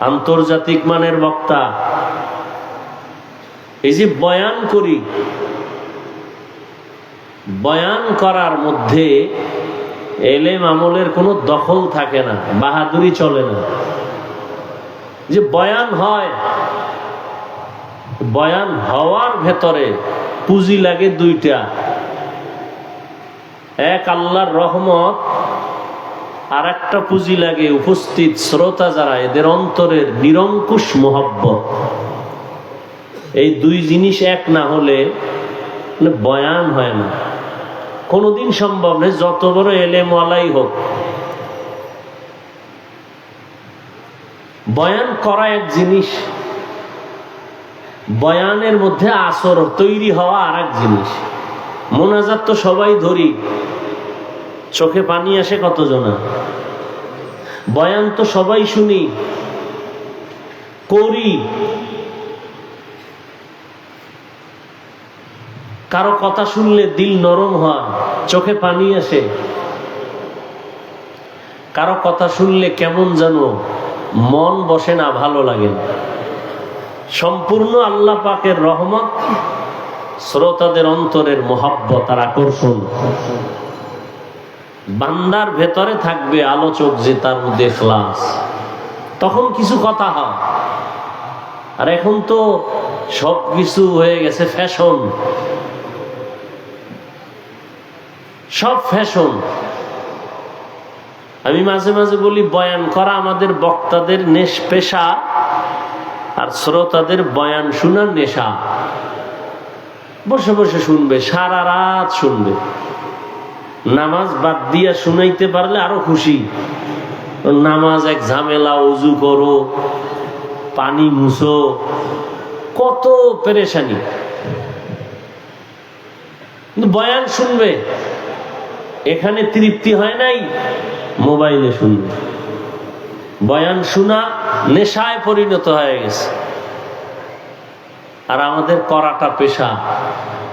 আন্তর্জাতিক মানের বক্তা। এই যে বয়ান করি, বয়ান করার মধ্যে এলেম আমলের কোনো দখল থাকে না, বাহাদুরি চলে না। যে বয়ান হয়, বয়ান হওয়ার ভেতরে পুঁজি লাগে 2টা। এক আল্লাহর রহমত, আর একটা পুঁজি লাগে উপস্থিত শ্রোতা যারা, এদের অন্তরের নিরঙ্কুশ মোহব্বত। এই 2 জিনিস এক না হলে বয়ান হয় না, কোনোদিন সম্ভব নয়, যত বড় এলেমওয়ালাই হোক। বয়ান করা এক জিনিস, বয়ানের মধ্যে আসর তৈরি হওয়া আর এক জিনিস। মোনাজাত তো সবাই ধরি, চোখে পানি আসে কতজনা। বয়ান তো সবাই শুনি, করি। কারো কথা শুনলে দিল নরম হয়, চোখে পানি আসে। কারো কথা শুনলে কেমন যেন মন বসে না, ভালো লাগে না। সম্পূর্ণ আল্লাহ পাকের রহমত, শ্রোতাদের অন্তরের মহব্বত আর আকর্ষণ। বান্দার ভেতরে থাকবে আলোচক যে, তার মধ্যে ইখলাস, তখন কিছু কথা হয়। আর এখন তো সব কিছু হয়ে গেছে ফ্যাশন, সব ফ্যাশন। আমি মাঝে মাঝে বলি, বয়ান করা আমাদের বক্তাদের পেশা, আর শ্রোতাদের বয়ান শোনার নেশা। বসে বসে শুনবে, সারা রাত শুনবে। নামাজ বাদ দিয়া শুনাইতে পারলে আরো খুশি। নামাজ এক ঝামেলা, ওযু করো, পানি মুছো, কত পেরেশানি। কিন্তু বয়ান শুনবে, এখানে তৃপ্তি হয় নাই, মোবাইলে শুনবে। বয়ান শোনা নেশায় পরিণত হয়ে গেছে। আর আমাদের করাটা পেশা,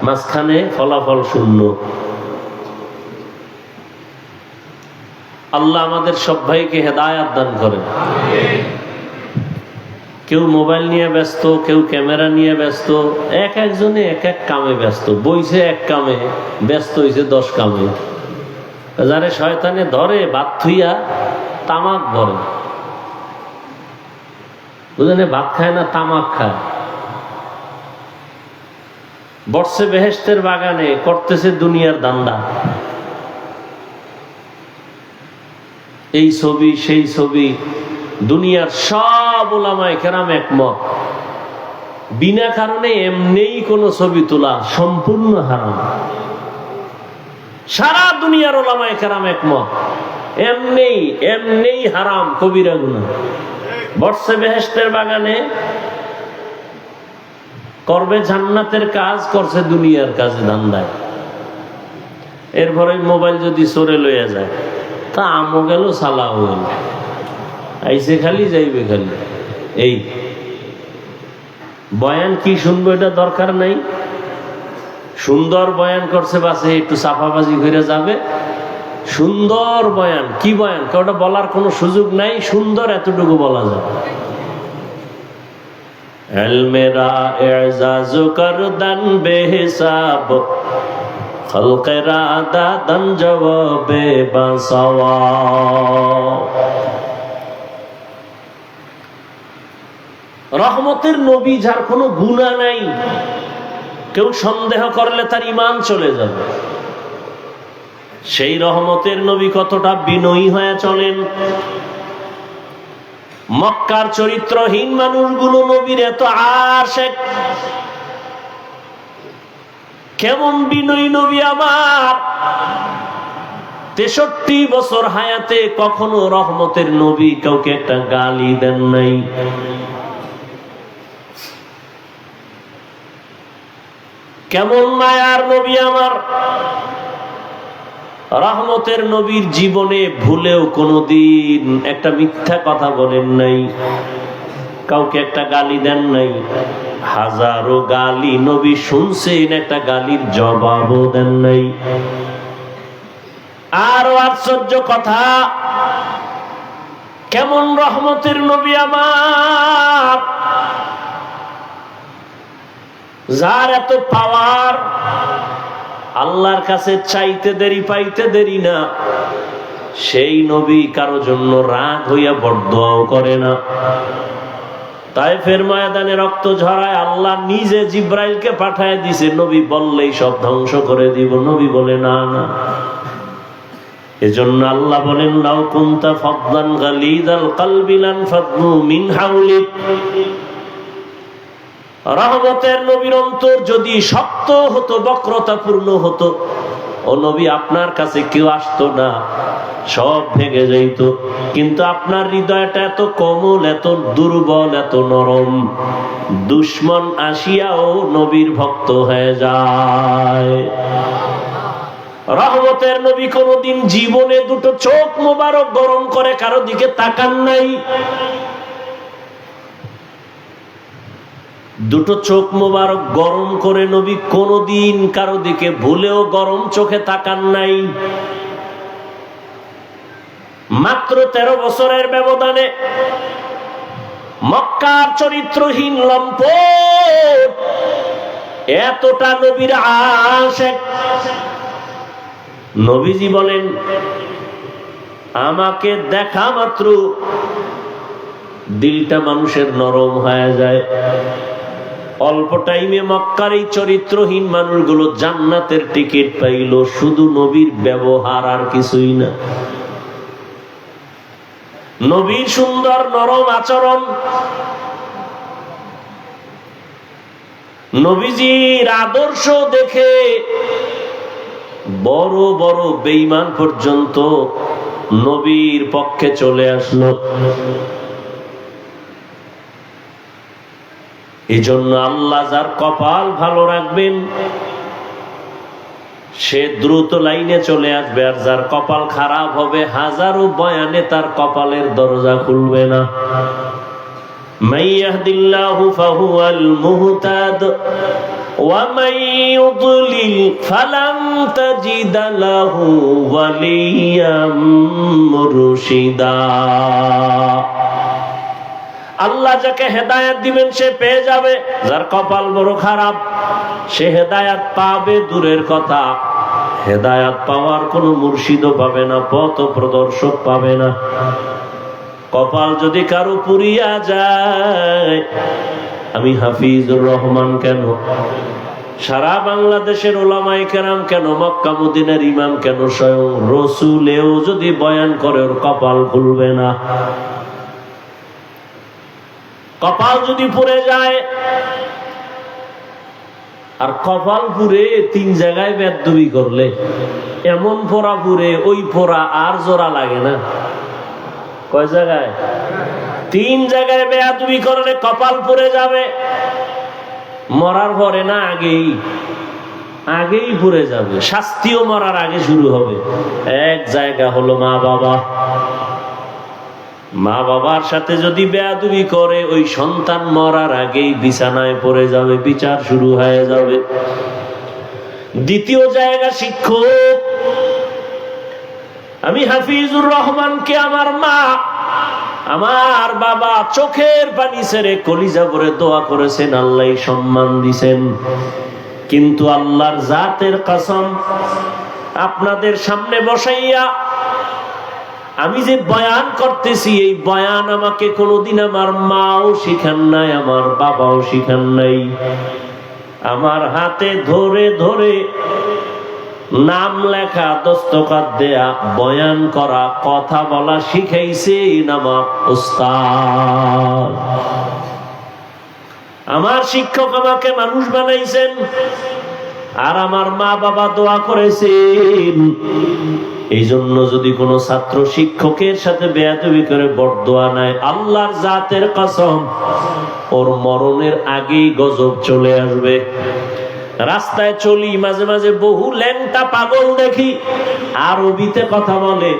মাঝখানে ফলাফল শূন্য। আল্লাহ আমাদের সব ভাইকে হেদায়াত দান করেন। কেউ মোবাইল নিয়ে ব্যস্ত, কেউ ক্যামেরা নিয়ে ব্যস্ত, এক একজনে এক এক কামে ব্যস্ত। বইছে এক কামে, ব্যস্ত হইছে 10 কামে। যারে শয়তানে ধরে ভাত থুইয়া তামাক ধরে, বুঝলেন? ভাত খায় না, তামাক খায়। বসছে বেহেশতের বাগানে, করতেছে দুনিয়ার দান্দা। এই ছবি সেই ছবি, দুনিয়ার সব উলামায়ে কেরাম একমত, বিনা কারণে এমনিই কোনো ছবি তোলা সম্পূর্ণ হারাম। সারা দুনিয়ার উলামায়ে কেরাম একমত, এমনিই হারাম, কবিরা গুনাহ। বসছে বেহেশতের বাগানে, করবে জান্নাতের কাজ, করছে দুনিয়ার কাজে ধান্দায়। এরপরে মোবাইল যদি চোরে লইয়া যায়, তা আমও গেল, সালাও গেল, আইসে খালি যাইবে খালি। এই বয়ান কি শুনবো এটা দরকার নাই। সুন্দর বয়ান করছে, বাসে একটু চাপাবাজি করে যাবে। সুন্দর বয়ান, কি বয়ান ওটা বলার কোনো সুযোগ নাই, সুন্দর এতটুকু বলা যায়। মেরা এজাজ করদান বেহিসাব, খলকেরা দাদান জবাবে বাসাওয়া। রহমতের নবী, যার কোনো গুনাহ নাই, কেউ সন্দেহ করলে তার ঈমান চলে যাবে। সেই রহমতের নবী কতটা বিনয়ী হয়ে চলেন। মক্কার চরিত্রহীন মানুষগুলো নবীর এত আশেক। কেমন বিনয়ী নবী আমার! 63 বছর হায়াতে কখনো রহমতের নবী কাউকে একটা গালি দেন নাই। কেমন মায়ার নবী আমার! রহমতের নবীর জীবনে ভুলেও কোনোদিন একটা মিথ্যা কথা বলেন নাই, কাউকে একটা গালি দেন নাই। হাজারো গালি নবী শুনছেন, একটা গালির জবাবও দেন নাই। আরো আশ্চর্য কথা, কেমন রহমতের নবী আমার, যার এত পাওয়ার, আল্লাহর কাছে চাইতে দেরি পাইতে দেরি না। সেই নবী কারো জন্য রাগ হইয়া বরদোয়াও করে না। তায়েফের ময়দানে রক্ত ঝরায় আল্লাহ নিজে জিব্রাইলকে পাঠায় দিছে, নবী বললেই সব ধ্বংস করে দিব। নবী বলে না না। এজন্য আল্লাহ বলেন, লাউ কুনতা ফাদদান গালিযাল কলবি লানফাদ্দু মিন হাওলিক। রহমতের নবীর অন্তর যদি শক্ত হতো, বক্রতাপূর্ণ হতো, ও নবী আপনার কাছে কেউ আসতো না, সব ভেঙে যাইত। কিন্তু আপনার হৃদয়টা এত কোমল, এত দুর্বল, এত নরম, দুশ্মন আসিয়াও নবীর ভক্ত হয়ে যায়। রহমতের নবী কোনদিন জীবনে দুটো চোখ মোবারক গরম করে কারো দিকে তাকান নাই। দুটো চোখ মোবারক গরম করে নবী কোনদিন কারো দিকে ভুলেও গরম চোখে তাকান নাই। মাত্র 13 বছরের ব্যবধানে মক্কার চরিত্রহীন লম্পট এতটা নবীর আশেক। নবীজি বলেন, আমাকে দেখা মাত্র দিলটা মানুষের নরম হয়ে যায়। অল্প টাইমে মক্কার এই চরিত্রহীন মানুষগুলো জান্নাতের টিকিট পাইল, শুধু নবীর ব্যবহার, আর কিছুই না। নবীর সুন্দর নরম আচরণ, নবীজির আদর্শ দেখে বড় বড় বেঈমান পর্যন্ত নবীর পক্ষে চলে আসলো। এই জন্য আল্লাহ যার কপাল ভালো রাখবেন, সে দ্রুত লাইনে চলে আসবে, আর যার কপাল খারাপ হবে হাজারো বয়ানে তার কপালের দরজা খুলবে না। মান ইয়াহদিল্লাহু ফাহুয়াল মুহতাদ ওয়া মান ইউদ্লিল ফালান তাজিদা লাহু ওয়ালিয়াম মুরশিদা। আল্লাহ যাকে হেদায়েত দিবেন সে পেয়ে যাবে, যার কপাল বড় খারাপ সে হেদায়েত পাবে দূরের কথা, হেদায়েত পাওয়ার কোনো মুর্শিদও পাবে না, পথ প্রদর্শক পাবে না। কপাল যদি কারো পুরিয়া যায়, আমি হাফিজুর রহমান কেন, সারা বাংলাদেশের ওলামায়ে কেরাম কেন, মক্কা মদিনার ইমাম কেন, স্বয়ং রসুলেও যদি বয়ান করে ওর কপাল খুলবে না। কপাল যদি পুড়ে যায়, আর কপাল পুড়ে 3 জায়গায় বেদবি করলে এমন পোড়া পুড়ে ওই পোড়া আর জোড়া লাগে না। কয় জায়গায়? 3 জায়গায় বেয়াদবি করলে কপাল পুড়ে যাবে। মরার পরে না, আগেই পুড়ে যাবে, শাস্তিও মরার আগে শুরু হবে। এক জায়গা হলো মা বাবা। মা বাবার সাথে যদি বেয়াদবি করে ওই সন্তান মরার আগেই বিছানায় পড়ে যাবে, বিচার শুরু হয়ে যাবে। দ্বিতীয় জায়গা শিক্ষক। আমি হাফিজুর রহমানকে আমার মা আমার বাবা চোখের পানি ছেড়ে কলিজা ভরে দোয়া করেছেন, আল্লাহ সম্মান দিছেন, কিন্তু আল্লাহর জাতের কসম আপনাদের সামনে বসাইয়া আমি যে বয়ান করতেছি, এই বয়ান আমাকে কোনোদিন আমার মাও শিখান নাই, আমার বাবাও শিখান নাই। আমার হাতে ধরে ধরে নাম লেখা, দস্তখত দেয়া, বয়ান করা, কথা বলা শিখাইছেন আমার উস্তাদ। আমার শিক্ষক আমাকে মানুষ বানাইছেন, আর আমার মা বাবা দোয়া করেছেন। এই জন্য যদি কোনো ছাত্র শিক্ষকের সাথে বেয়াদবি করে বরদোয়া নেয়, আল্লাহর জাতের কসম ওর মরণের আগেই গজব চলে আসবে। রাস্তায় চলি, মাঝে মাঝে বহু ল্যাংটা পাগল দেখি, আরবিতে কথা বলে,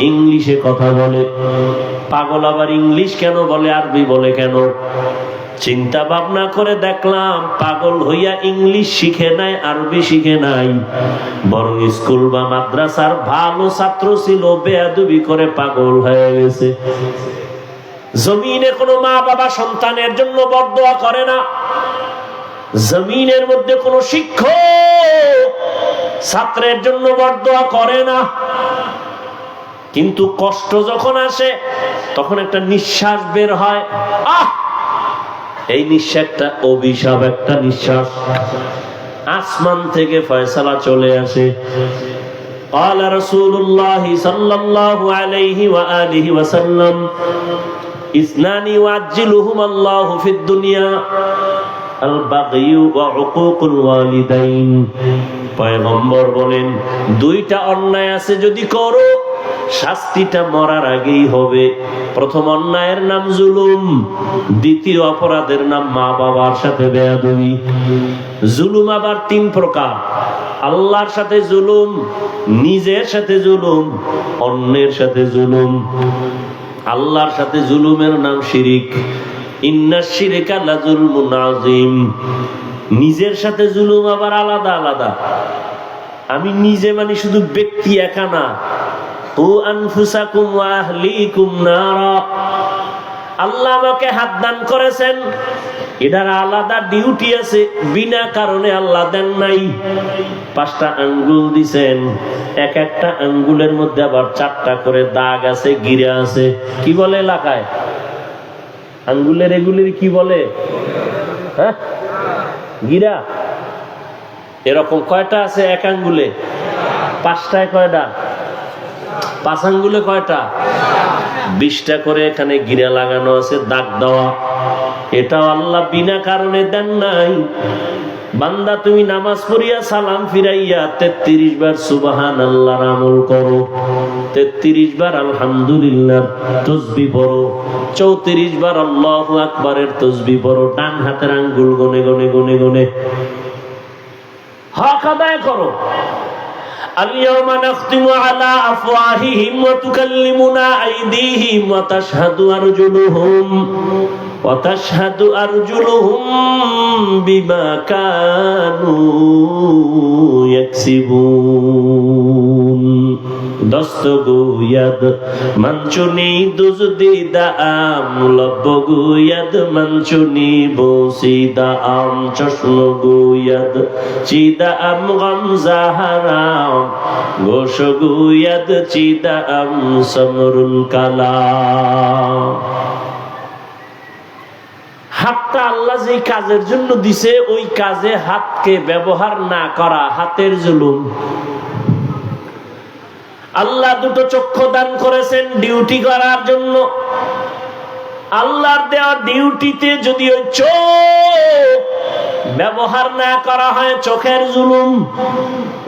ইংলিশে কথা বলে। পাগল আবার ইংলিশ কেন বলে, আরবি বলে কেন? চিন্তা ভাবনা করে দেখলাম পাগল হইয়া ইংলিশ শিখে নাই, আরবি শিখে নাই, বরং স্কুল বা মাদ্রাসার ভালো ছাত্র ছিল, বেয়াদবি করে পাগল হয়ে গেছে। জমিনে কোনো মা বাবা সন্তানের জন্য বরদোয়া করে না, জমিনের মধ্যে কোনো শিক্ষক ছাত্রের জন্য বরদোয়া করে না। কিন্তু কষ্ট যখন আসে তখন একটা নিঃশ্বাস বের হয়, এই নিঃশ্বাসটা অভিশাপ, একটা নিঃশ্বাস। আসমান থেকে ফয়সালা চলে আসে। قال رسول الله صلى الله عليه وآله وسلم اثنان يعجلهما الله في الدنيا البغي وعقوق الوالدين। পয়গম্বর বলেন, 2টা অন্যায় আছে যদি করো শাস্তিটা মরার আগেই হবে। প্রথম অন্যায়ের নাম জুলুম, দ্বিতীয় অপরাধের নাম মা বাবার সাথে বেয়াদবি। জুলুম আবার 3 প্রকার, আল্লাহর সাথে জুলুম, নিজের সাথে জুলুম, অন্যের সাথে জুলুম। আল্লাহর সাথে জুলুমের নাম শিরিক, ইন্নাশ শিরকা লাযুলমুন আযীম। নিজের সাথে জুলুম আবার আলাদা আলাদা। আমি নিজে মানে শুধু ব্যক্তি একা না, কু আনফুসাকুম ওয়া আহলিকুম নারা। আল্লাহ আমাকে হাত দান করেছেন, এটার আলাদা ডিউটি আছে, বিনা কারণে আল্লাহ দেন নাই। 5টা আঙ্গুল দিছেন, এক একটা আঙ্গুলের মধ্যে আবার 4টা করে দাগ আছে, গিরা আছে। কি বলে এলাকায় আঙ্গুলের এগুলির কি বলে? হ্যাঁ, গিরা। এরকম কয়টা আছে এক আঙ্গুলে? 5টায় কয়টা? 5 আঙ্গুলে কয়টা? 20টা করে এখানে গিরা লাগানো আছে, দাগ দেওয়া। এটাও আল্লাহ বিনা কারণে দেন নাই। বান্দা তুমি নামাজ পড়িয়া সালাম ফিরাইয়া 33 বার সুবহানাল্লাহর আমল করো, 33 বার আলহামদুলিল্লাহ তাসবিহ পড়ো, 34 বার আল্লাহু আকবারের তাসবিহ পড়ো। ডান হাতের আঙ্গুল গনে গনে গনে গনে হক আদায় করো। আল-ইয়াওমা নাখতিমু আলা আফওয়াহিহিম ওয়া তুকাল্লিমুনা আইদিহিম ওয়া তাশহাদু আরজুলুহুম বিমা কানু ইয়াকসিবুন। দস্তগোয়াদ মঞ্চুনি দুজদিদা আম লব্বগোয়াদ মঞ্চুনি বসিদা আম চশমগোয়াদ চিদা আম গমজাহারাম গোশগোয়াদ চিদা আম সমরুল কালাম। হাতটা আল্লাহ যে কাজের জন্য দিছে ওই কাজে হাতকে ব্যবহার না করা হাতের জুলুম। আল্লাহ দুটো চক্ষু দান করেছেন ডিউটি করার জন্য। আল্লাহর দেওয়া ডিউটিতে যদি ওই চোখ ব্যবহার না করা হয় চোখের জুলুম।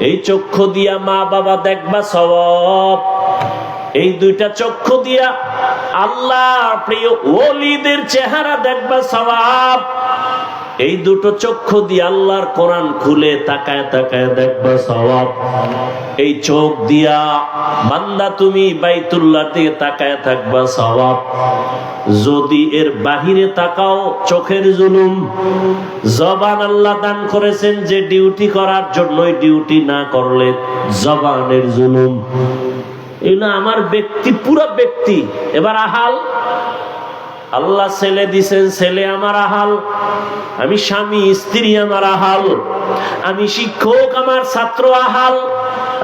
এই চক্ষু দিয়া মা বাবা দেখবা সওয়াব, এই দুইটা চক্ষু দিয়া আল্লাহর প্রিয় ওলিদের চেহারা দেখবা সওয়াব, এই দুটো চক্ষু দিয়ে আল্লাহর কোরআন খুলে তাকায় তাকায় দেখবা সওয়াব। এই চোখ দিয়া বান্দা তুমি বাইতুল্লাহর দিকে তাকায় থাকবা সওয়াব। যদি এর বাহিরে তাকাও চোখের জুলুম। জবান আল্লাহ দান করেছেন যে ডিউটি করার জন্য, ডিউটি না করলে জবানের জুলুম। এই না আমার ব্যক্তি, পুরো ব্যক্তি এবার আহাল। আল্লাহ ছেলে দিছেন, ছেলে আমার আহাল। আমি স্বামী, স্ত্রী আমার আহাল। আমি শিক্ষক, আমার ছাত্র আহাল।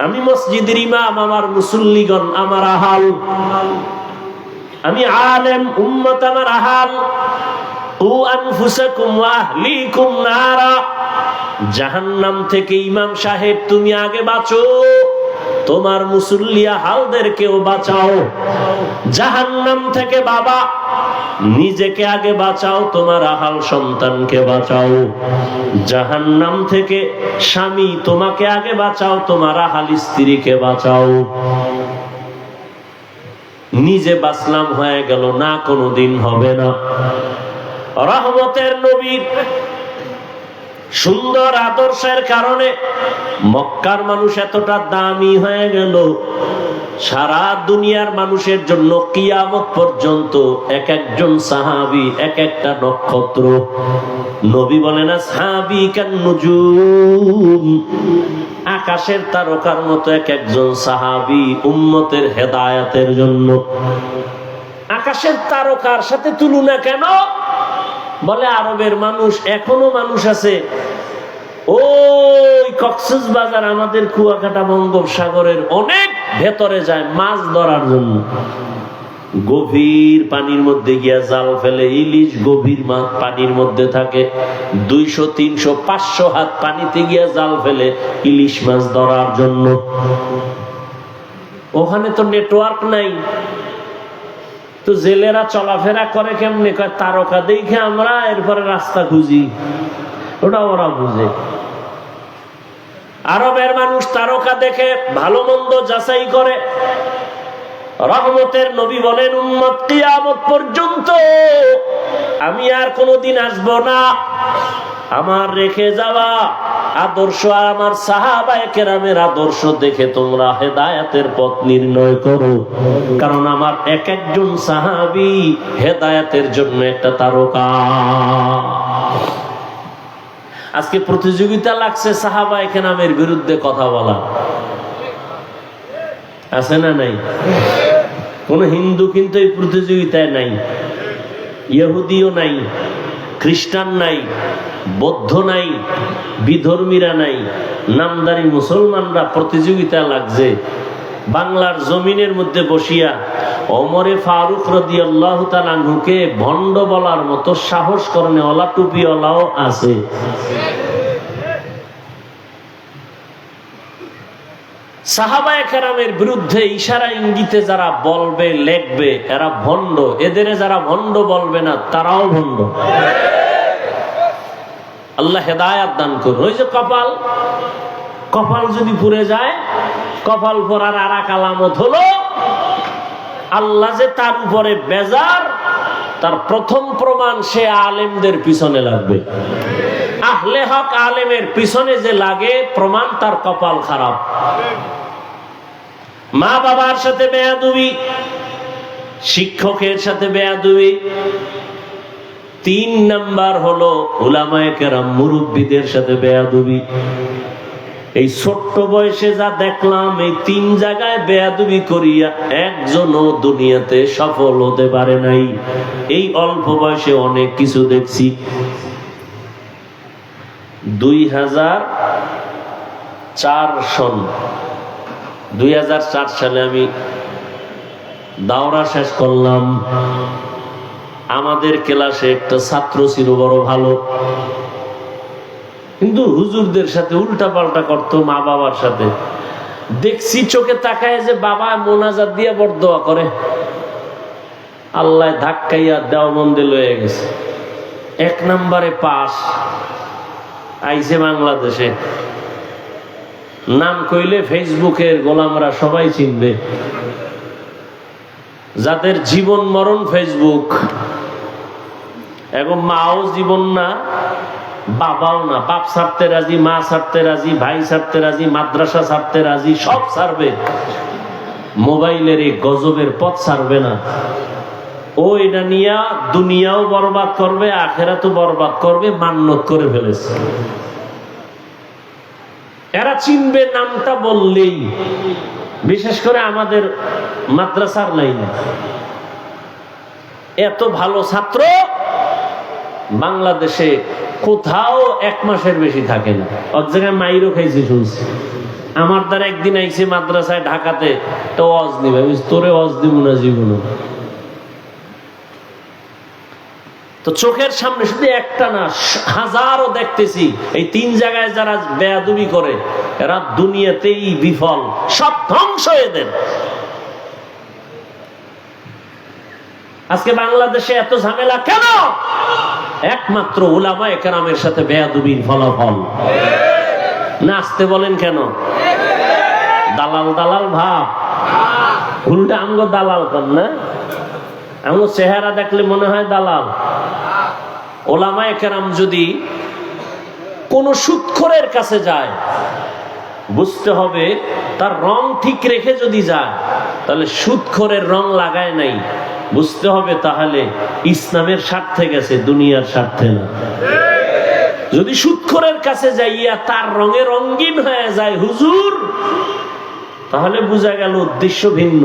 আমি মসজিদের ইমাম, আমার মুসল্লিগণ আমার আহাল। আমি আলেম, উম্মত আমার আহাল। কু আনফুসাকুম ওয়া আহলিকুম নারা। জাহান্নাম থেকে ইমাম সাহেব তুমি আগে বাঁচো, তোমার মুসল্লিয়া হালদেরকেও বাঁচাও। জাহান্নাম থেকে বাবা নিজেকে আগে বাঁচাও, তোমার আহাল সন্তানকে বাঁচাও। জাহান্নাম থেকে স্বামী তোমাকে আগে বাঁচাও, তোমার আহাল স্ত্রীকে বাঁচাও। নিজে বাঁচলাম হয়ে গেল না, কোনোদিন হবে না। রহমতের নবীর সুন্দর আদর্শের কারণে মক্কার মানুষ এতটা দামি হয়ে গেল, সারা দুনিয়ার মানুষের জন্য কিয়ামত পর্যন্ত এক একজন সাহাবী এক একটা নক্ষত্র। নবী বলেন আসহাবী কান্নুজুম, আকাশের তারকার মতো এক একজন সাহাবী উম্মতের হেদায়েতের জন্য। আকাশের তারকার সাথে তুলনা কেন? বলে আরবের মানুষ, এখনো মানুষ আছে ওই কক্সবাজার আমাদের কুয়াকাটা বঙ্গোপসাগরের অনেক ভেতরে যায় মাছ ধরার জন্য। গভীর পানির মধ্যে গিয়া জাল ফেলে। ইলিশ গভীর মাছ পানির মধ্যে থাকে, 200, 300, 500 হাত পানিতে গিয়া জাল ফেলে ইলিশ মাছ ধরার জন্য। ওখানে তো নেটওয়ার্ক নাই, তো জেলেরা চলাফেরা করে কেমনে? কয় তারকা দেখে আমরা এরপরে রাস্তা খুঁজি, ওটা ওরা বুঝে। আরবের মানুষ তারকা দেখে ভালো মন্দ যাচাই করে। রহমতের নবী বলেন উম্মত কিয়ামত পর্যন্ত আমি আর কোনোদিন আসব না। আমার রেখে যাওয়া আদর্শ আর আমার সাহাবায়ে কেরামের আদর্শ দেখে তোমরা হেদায়েতের পথ নির্ণয় করো, কারণ আমার এক একজন সাহাবী হেদায়েতের জন্য একটা তারকা। আজকে প্রতিযোগিতা লাগছে সাহাবায়ে কেরামের বিরুদ্ধে কথা বলা, আছে না নাই? কোন হিন্দু কিন্তু এই প্রতিযোগিতায় নাই, ইহুদিও নাই, খ্রিস্টান নাই, বৌদ্ধ নাই, বিধর্মীরা নাই, নামদারি মুসলমানরা প্রতিযোগিতা লাগছে। বাংলার জমিনের মধ্যে বসিয়া ওমরে ফারুক রাদিয়াল্লাহু তাআলা আনহুকে ভণ্ড বলার মতো সাহস করনেওয়ালা টুপিওয়ালাও আছে। সাহাবায়ে কেরামের বিরুদ্ধে ইশারা ইঙ্গিতে যারা বলবে লেখবে এরা ভণ্ড, এদের যারা ভণ্ড বলবে না তারাও ভণ্ড। আল্লাহ হেদায়াত দান করুন। ওই যে কপাল, কপাল যদি পুড়ে যায়, কপাল পরার আর এক আলামত হলো আল্লাহ যে তার উপরে বেজার, তার প্রথম প্রমাণ সে আলেমদের পিছনে লাগবে। আহলে হক আলেমের পিছনে যে লাগে প্রমাণ তার কপাল খারাপ। মা বাবার সাথে বেয়াদবি, শিক্ষকের সাথে বেয়াদবি। 3 নাম্বার হলো উলামায়ে কেরাম মুরব্বীদের সাথে বেয়াদবি। এই ছোট্ট বয়সে যা দেখলাম, এই 3 জায়গায় বেয়াদবি করিয়া একজনও দুনিয়াতে সফল হতে পারে নাই। এই অল্প বয়সে অনেক কিছু দেখছি। 2004 সালে আমি দাওরা শেষ করলাম। আমাদের ক্লাসে একটা ছাত্র ছিল বড় ভালো, কিন্তু হুজুরদের সাথে উল্টা পাল্টা করতো, মা বাবার সাথে। দেখছি চোখে তাকায় যে বাবা মোনাজাত দিয়ে বরদোয়া করে, আল্লাহ ধাক্কাইয়া দেওবন্দে লয়ে গেছে। 1 নম্বরে পাস, আইছে বাংলাদেশে। নাম কইলে ফেসবুকের গোলামরা সবাই চিনবে, যাদের জীবন মরণ ফেসবুক। এখন মাও জীবন না, বাবাও না। বাপ ছাড়তে রাজি, মা ছাড়তে রাজি, ভাই ছাড়তে রাজি, মাদ্রাসা ছাড়তে রাজি, সব ছাড়বে। মোবাইলের এই গজবের পথ ছাড়বে না। ও এটা নিয়ে দুনিয়াও বরবাদ করবে, আখেরাতও বরবাদ করবে, মান্যত করে ফেলেছে। এরা চিনবে নামটা বললেই, বিশেষ করে আমাদের মাদ্রাসার লাইনে। এত ভালো ছাত্র বাংলাদেশে কোথাও 1 মাসের বেশি থাকে না। এক জায়গায় মাইরও খাইছি শুনছি। আমার দ্বারা একদিন আইছে মাদ্রাসায় ঢাকাতে, তো ওয়াজ নিবে। আমি তোরে ওয়াজ দিব না জীবনে। তো চোখের সামনে শুধু একটা না, হাজারও দেখতেছি। এই 3 জায়গায় যারা বেয়াদবি করে, এরা দুনিয়াতেই বিফল, সব ধ্বংস হয়ে দেন। আজকে বাংলাদেশে এত ঝামেলা কেন? একমাত্র উলামায়ে কেরামের সাথে বেয়াদবির ফলাফল। নাচতে বলেন কেন? দালাল দালাল ভাব। উল্টা আমগো দালাল কর না, আমগো চেহারা দেখলে মনে হয় দালাল। উলামায়ে কেরাম যদি কোন সুদখোরের কাছে যায়, বুঝতে হবে তার রং ঠিক রেখে যদি যায়, তাহলে সুদখোরের রং লাগায় নাই, বুঝতে হবে তাহলে ইসলামের স্বার্থে গেছে, দুনিয়ার স্বার্থে না। যদি সুদখোরের কাছে যাইয়া তার রঙে রঙিন হয়ে যায় হুজুর, তাহলে বোঝা গেল উদ্দেশ্য ভিন্ন।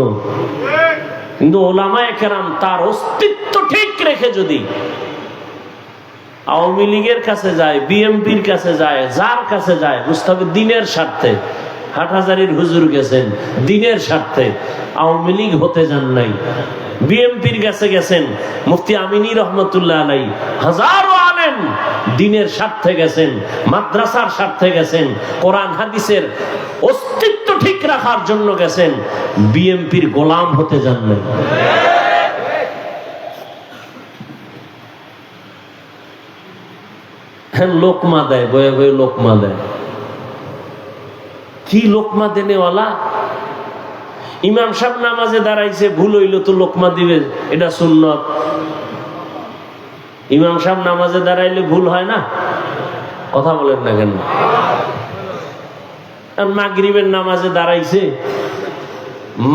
কিন্তু উলামায়ে কেরাম তার অস্তিত্ব ঠিক রেখে যদি আওয়ামী লীগের কাছে যায়, বিএনপির কাছে যায়, যার কাছে যায়, বুঝতে হবে দিনের স্বার্থে। হাটহাজারীর হুজুর গেছেন দিনের স্বার্থে, আওয়ামী লীগ হতে যান নাই। বিএনপির কাছে গেছেন মুফতি আমিনী রহমতুল্লাহ আলাইহি, হাজারো আলেম দিনের স্বার্থে গেছেন, মাদ্রাসার স্বার্থে গেছেন, কোরআন হাদিসের অস্তিত্ব ঠিক রাখার জন্য গেছেন, বিএনপির গোলাম হতে যান নাই। হ্যাঁ, লোকমা দেয়, বয়ে বয়ে লোকমা দেয়। কি লোকমা দেনেওয়ালা? ইমাম সাহেব নামাজে দাঁড়াইছে, ভুল হইল তো লোকমা দিবে, এটা সুন্নত। ইমাম সাহেব নামাজে দাঁড়াইলে ভুল হয় না? কথা বলেন না কেন? মাগরিবের নামাজে দাঁড়াইছে,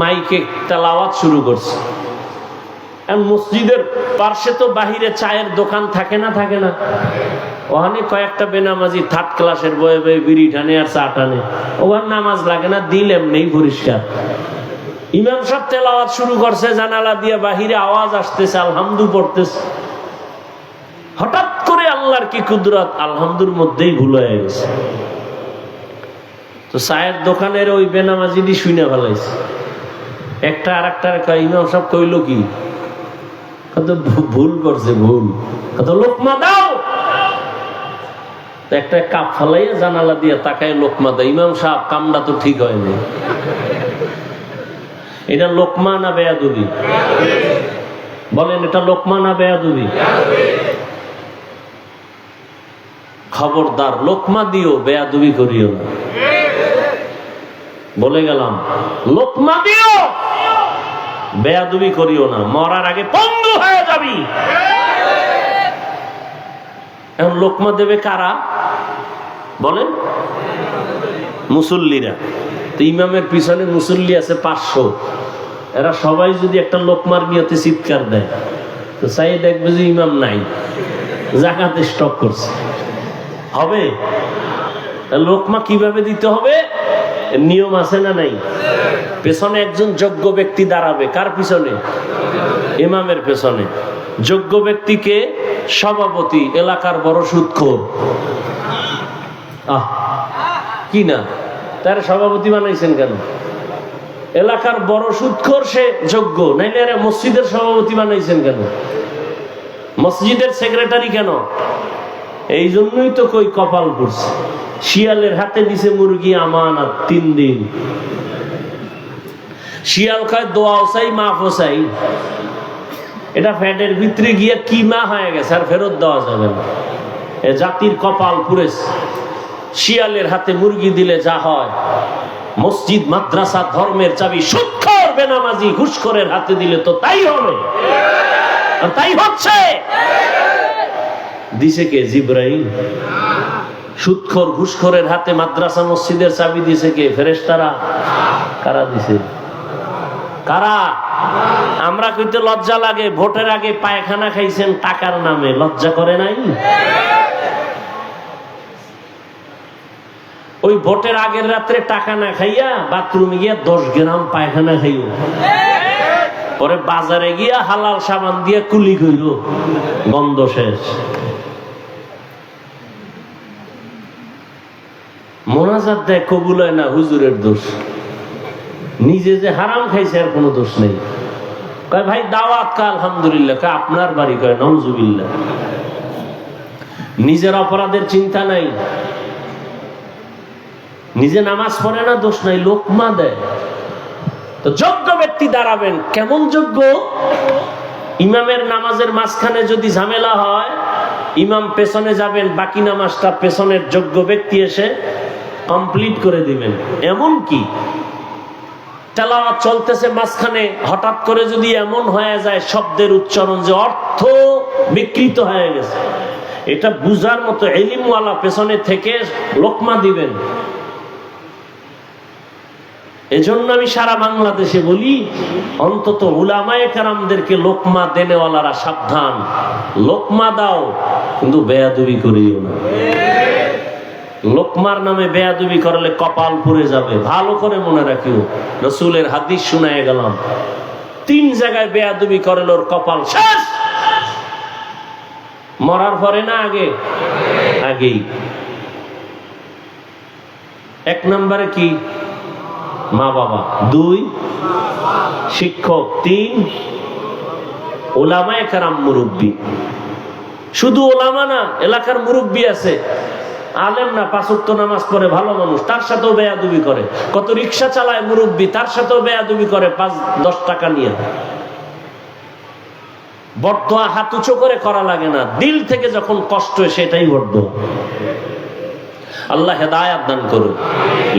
মাইকে তেলাওয়াত শুরু করছে। মসজিদের পার্শ্বে তো বাহিরে চায়ের দোকান থাকে না? থাকে না? ওখানে কয়েকটা বেনামাজি 3rd ক্লাসের বয়ে বয়ে বিড়ি টানে আর চা টানে। ওখানে নামাজ লাগে না, দিল এমনি পরিষ্কার। ইমাম সাহেব তেলাওয়াত শুরু করছে, জানালা দিয়ে বাহিরে আওয়াজ আসতেছে, আলহামদু পড়তেছে। হঠাৎ করে আল্লাহর কি কুদরত, আলহামদুর মধ্যেই ভুল হয়ে গেছে। তো চায়ের দোকানের ওই বেনামাজিটি শুনে ফেলাইছে। একটা আর একটার কয়, ইমাম সাহেব কইল কি? কত ভুল করছে, ভুল। কত লোকমা দাও। একটা কাপ ফালাইয়া জানালা দিয়ে তাকায় লোকমা দেয়। ইমাম সাহেব, কামটা তো ঠিক হয়নি। এটা লোকমা না বেয়াদবি? বলেন, এটা লোকমা না বেয়াদবি? খবরদার, লোকমা দিও, বেয়াদবি করিও না। বলে গেলাম, লোকমা দিও, বেয়াদবি করিও না। মরার আগে পঙ্গু হয়ে যাবি। এখন লোকমা দেবে কারা বলেন? মুসল্লিরা। তো ইমামের পিছনে মুসল্লি আছে 500, এরা সবাই যদি একটা লোকমার নিয়তে চিৎকার দেয় তো চাই দেখবে যে ইমাম নাই, জাকাতে স্টপ করছে। হবে? লোকমা কিভাবে দিতে হবে? নিয়ম আছে না নাই? পেছনে একজন যোগ্য ব্যক্তি দাঁড়াবে। কার পিছনে? ইমামের পেছনে। যোগ্য ব্যক্তিকে সভাপতি, এলাকার বড় সুদখোর। কি না, তার সভাপতি বানাইছেন কেন? এলাকার বড় সুদখোর, সে যোগ্য। নাইলে এরা মসজিদের সভাপতি বানাইছেন কেন? মসজিদের সেক্রেটারি কেন? এই জন্যই তো কই কপাল পড়ছে। শিয়ালের হাতে দিছে মুরগি আমানত 3 দিন। শিয়াল খায় দোয়াও চাই, মাফও চাই। এটা ফ্যাটের ভিতরে গিয়ে কি মা হয়ে গেছে, আর ফেরত দেওয়া যাবে না। এ জাতির কপাল পুড়েছে। শিয়ালের হাতে মুরগি দিলে যা হয়, মসজিদ মাদ্রাসা ধর্মের চাবি সুদখোর বেনামাজি ঘুষখোরের হাতে দিলে তো তাই হবে, আর তাই হচ্ছে। দিছে কে? জিবরাইল। সুদখোর ঘুষখোরের হাতে মাদ্রাসা মসজিদের চাবি দিছে কে? ফেরেশতারা। কারা দিছে? কারা? আমরা কইতে লজ্জা লাগে, ভোটের আগে পায়খানা খাইছেন টাকার নামে, লজ্জা করে নাই? ওই ভোটের আগের রাত্রে টাকা না খাইয়া বাথরুমে গিয়া 10 গ্রাম পায়খানা খাইও, পরে বাজারে গিয়া হালাল সাবান দিয়ে কুলি কইল, গন্ধ শেষ। মোনাজাত দেয়, কবুল হয় না, হুজুরের দোষ। নিজে যে হারাম খাইছে আর কোনো দোষ নেই। কয় ভাই দাওয়াত কা? আলহামদুলিল্লাহ। কয় আপনার বাড়ি? কয় নাউজুবিল্লাহ। নিজের অপরাধের চিন্তা নাই, নিজে নামাজ পড়ে না, দোষ নাই, লোকমা দেয়। তো যোগ্য ব্যক্তি দাঁড়াবেন। কেমন যোগ্য? ইমামের নামাজের মাঝখানে যদি ঝামেলা হয়, ইমাম পেছনে যাবেন, বাকি নামাজটা পেছনের যোগ্য ব্যক্তি এসে কমপ্লিট করে দিবেন। এমন কি তেলাওয়াত চলতেছে, মাঝখানে হঠাৎ করে যদি এমন হয়ে যায় শব্দের উচ্চারণ যে অর্থ বিকৃত হয়ে গেছে, এটা বুঝার মতো ইলমওয়ালা পেছনে থেকে লোকমা দিবেন। এজন্য আমি সারা বাংলাদেশে বলি, অন্তত উলামায়ে কেরামদেরকে লোকমা দেনেওয়ালারা সাবধান। লোকমা দাও, কিন্তু বেয়াদবি করিও না। লোকমার নামে বেয়াদবি করলে কপাল পুড়ে যাবে। ভালো করে মনে রাখিও, রাসূলের হাদিস শুনায় গেলাম, 3 জায়গায় বেয়াদবি করলে ওর কপাল শেষ। মরার পরে না আগে? আগেই। 1 নম্বরে কি? মা বাবা। 2 শিক্ষক। 3 উলামায়ে কেরাম, মুরব্বী। শুধু ওলামা না, এলাকার মুরব্বী আছে, আলেম না, 5 ওয়াক্ত নামাজ পড়ে, ভালো মানুষ, তার সাথেও বেয়াদবি করে। কত রিক্সা চালায় মুরব্বী, তার সাথেও বেয়াদবি করে 5-10 টাকা নিয়ে। বরদোয়া হাত উঁচু করে করা লাগে না, দিল থেকে যখন কষ্ট হয় সেটাই বরদোয়া। আল্লাহ হেদায়েত দান করুন।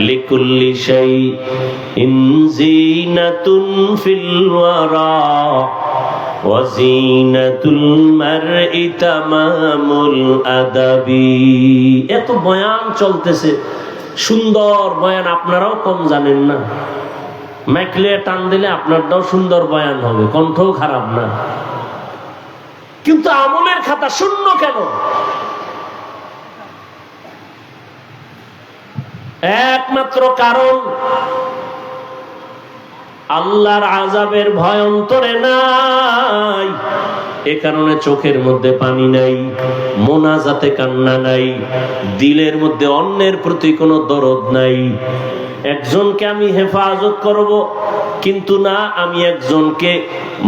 লিকুল্লি শাইইন যিনাতুন ফিল ওয়ারা ওয়া যিনাতুল মারই তামামুল আদাবি। এত বয়ান চলতেছে, সুন্দর বয়ান, আপনারাও কম জানেন না। মাইকলে টান দিলে আপনারটাও সুন্দর বয়ান হবে, কণ্ঠও খারাপ না, কিন্তু আমলের খাতা শূন্য কেন? একমাত্র কারণ আল্লাহর আযাবের ভয় অন্তরে নাই। এ কারণে চোখের মধ্যে পানি নাই, মোনাজাতে কান্না নাই, দিলের মধ্যে অন্যের প্রতি কোনো দরদ নাই। একজনকে আমি হেফাজত করব, কিন্তু না, আমি একজনকে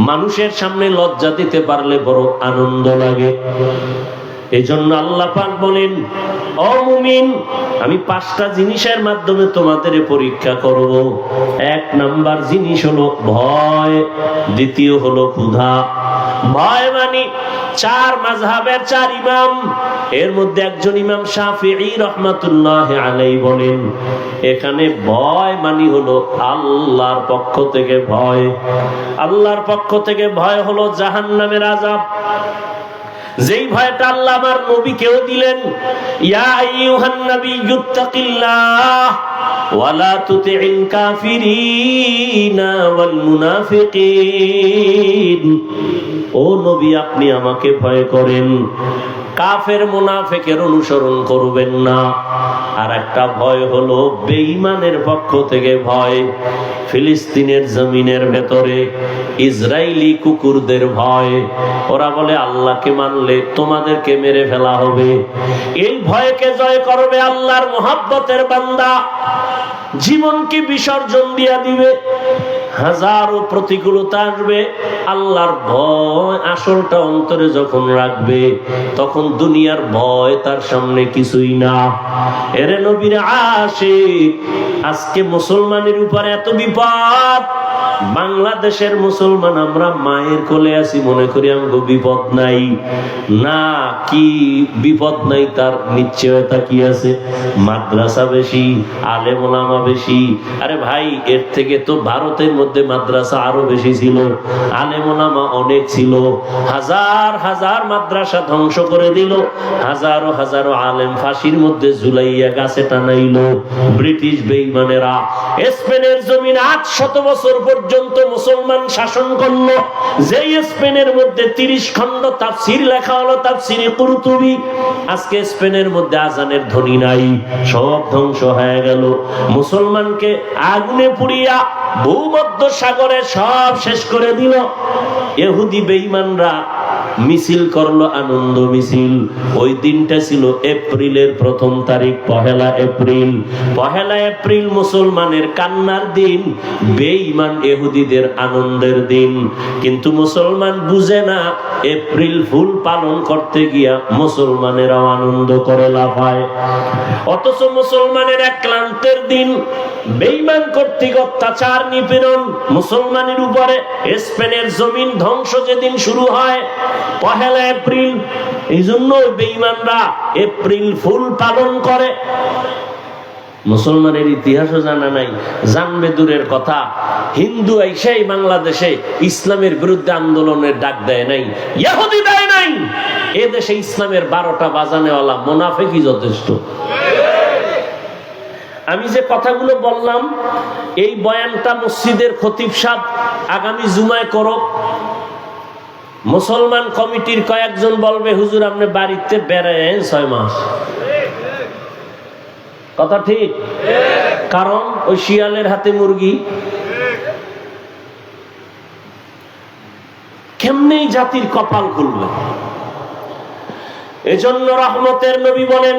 মানুষের সামনে লজ্জা দিতে পারলে বড় আনন্দ লাগে। এজন্য আল্লাহ পাক বলেন, ও মুমিন, আমি 5টা জিনিসের মাধ্যমে তোমাদের পরীক্ষা করব। 1 নাম্বার জিনিস হলো ভয়, দ্বিতীয় হলো ক্ষুধা। ভয় মানে 4 মাযহাবের 4 ইমাম, এর মধ্যে একজন ইমাম শাফিঈ রাহমাতুল্লাহি আলাইহি বলেন, এখানে ভয় মানে হলো আল্লাহর পক্ষ থেকে ভয়। আল্লাহর পক্ষ থেকে ভয় হলো জাহান্নামের আযাব। যেই ভয়টা আল্লাহ আমার নবীকেও দিলেন, ইয়া আইয়ুহান নাবিয়্যুত্তাকিল্লাহ ওয়া লা তুতি'ল কাফিরিনা ওয়াল মুনাফিকিন। ও নবী, আপনি আমাকে ভয় করেন, কাফের মুনাফিকের অনুসরণ করবেন না। আর একটা ভয় হলো বেঈমানের পক্ষ থেকে ভয়, ফিলিস্তিনের জমিনের ভেতরে ইসরায়েলি কুকুরদের ভয়। ওরা বলে আল্লাহকে মানলে তোমাদেরকে মেরে ফেলা হবে। এই ভয়কে জয় করবে আল্লাহর মহব্বতের বান্দা, জীবনকে বিসর্জন দিয়া দিবে। হাজারো প্রতিকূলতা আসবে, আল্লাহর ভয় আসলটা অন্তরে যখন রাখবে, তখন দুনিয়ার ভয় তার সামনে কিছুই না। এরে নবীর আশিক, আজকে মুসলমানের উপরে এত বিপদ। বাংলাদেশের মুসলমান আমরা মায়ের কোলে আছি, মনে করি আমাকে বিপদ নাই। না, কি বিপদ নাই তার নিশ্চয়তা কি আছে? মাদ্রাসা বেশি, আলেম ওলামা বেশি। আরে ভাই, এর থেকে তো ভারতের মধ্যে মাদ্রাসা আরো বেশি ছিল, আলেম ওলামা অনেক ছিল। হাজার হাজার মাদ্রাসা ধ্বংস করে দিল, হাজারো হাজারো আলেম ফাঁসির মধ্যে ঝুলাইয়া গাছে টানাইল ব্রিটিশ বেঈমানেরা। স্পেনের জমিন 800 বছর পর্যন্ত মুসলমান শাসন করল। যেই স্পেনের মধ্যে 30 খণ্ড তাফসীর লেখা হলো, তাফসীরে কুরতুবী। আজকে স্পেনের মধ্যে আজানের ধ্বনি নাই, সব ধ্বংস হয়ে গেল। মুসলমানকে আগুনে পুড়িয়া ভূমধ্য সাগরে সব শেষ করে দিল। ইহুদি বেঈমানরা মিছিল করলো, আনন্দ মিছিল। ওই দিনটা ছিল এপ্রিলের 1ম তারিখ, পহেলা এপ্রিল। পহেলা এপ্রিল মুসলমানের কান্নার দিন, বেঈমান ইহুদিদের আনন্দের দিন। কিন্তু মুসলমান বুঝে না, এপ্রিল ফুল পালন করতে গিয়া মুসলমানেরাও আনন্দ করে লাফায়। অথচ মুসলমানের এক ক্লান্তের দিন, বেঈমান কর্তৃক অত্যাচার নিপীড়ন মুসলমানের উপরে। স্পেনের জমিন ধ্বংস যেদিন শুরু হয়, পহেলা এপ্রিল। এই জন্য বেঈমানরা এপ্রিল ফুল পালন করে। মুসলমানের ইতিহাসও জানা নাই, জানবে দূরের কথা। হিন্দু আইসাই বাংলাদেশে ইসলামের বিরুদ্ধে আন্দোলনের ডাক দেয় নাই, ইহুদি দেয় নাই। এ দেশে ইসলামের 12টা বাজানেওয়ালা মুনাফিকই যথেষ্ট। আমি যে কথাগুলো বললাম, এই বয়ানটা মসজিদের খতিব সাহেব আগামী জুমায় করো। মুসলমান কমিটির কয়েকজন বলবে, হুজুর আপনি বাড়িতে বেড়ায় 6 মাস। কথা ঠিক? কারণ ওই শিয়ালের হাতে মুরগি। কেমনে জাতির কপাল খুলবে? এজন্য রহমতের নবী বলেন,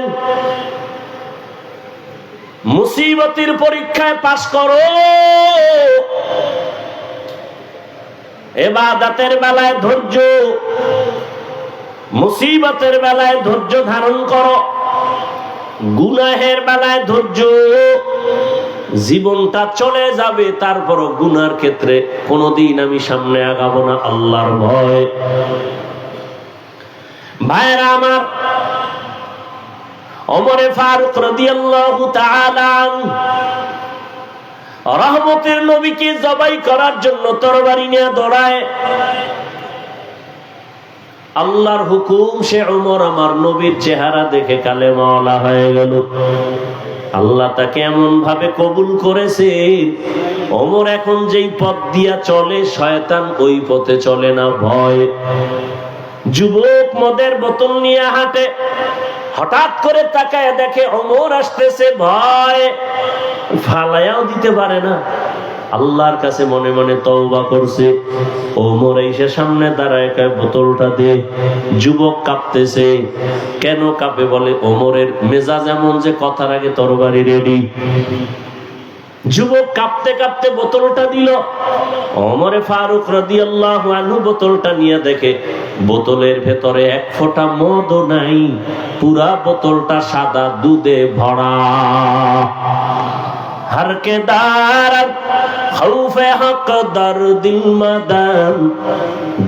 মুসিবতের পরীক্ষায় পাস করো, ইবাদতের বেলায় ধৈর্য, মুসিবতের বেলায় ধৈর্য ধারণ করো, গুনাহের বেলায় ধৈর্য। জীবনটা চলে যাবে, তারপরও গুনার ক্ষেত্রে কোনোদিন আমি সামনে আগাবো না, আল্লাহর ভয়। ভাইরা আমার, ওমরে ফারুক রাদিয়াল্লাহু তাআলা আনহু রহমতের নবীকে জবাই করার জন্য তরবারি নিয়ে দৌড়ায়। আল্লাহর হুকুম, সে ওমর আমার নবীর চেহারা দেখে কালেমাওয়ালা হয়ে গেল। আল্লাহ তাকে এমন ভাবে কবুল করেছে, ওমর এখন যেই পথ দিয়া চলে, শয়তান ওই পথে চলে না, ভয়। যুবক মদের বোতল নিয়ে হাঁটে, হঠাৎ করে তাকায় দেখে ওমর আসতেছে, ভয়, ফালায়াও দিতে পারে না। আল্লাহর কাছে মনে মনে তওবা করছে। ওমর এসে সামনে দাঁড়ায়, বোতলটা দে। যুবক কাঁপতেছে। কেন কাঁপে? বলে ওমরের মেজাজ এমন যে কথার আগে তরবারি রেডি। যুবক কাঁপতে কাঁপতে বোতলটা দিল। ওমরে ফারুক রাদিয়াল্লাহু আনহু বোতলটা নিয়ে দেখে বোতলের ভেতরে 1 ফোঁটা মদও নাই, পুরা বোতলটা সাদা দুধে ভরা। हर के दारत खौफे हक दर दिल मदन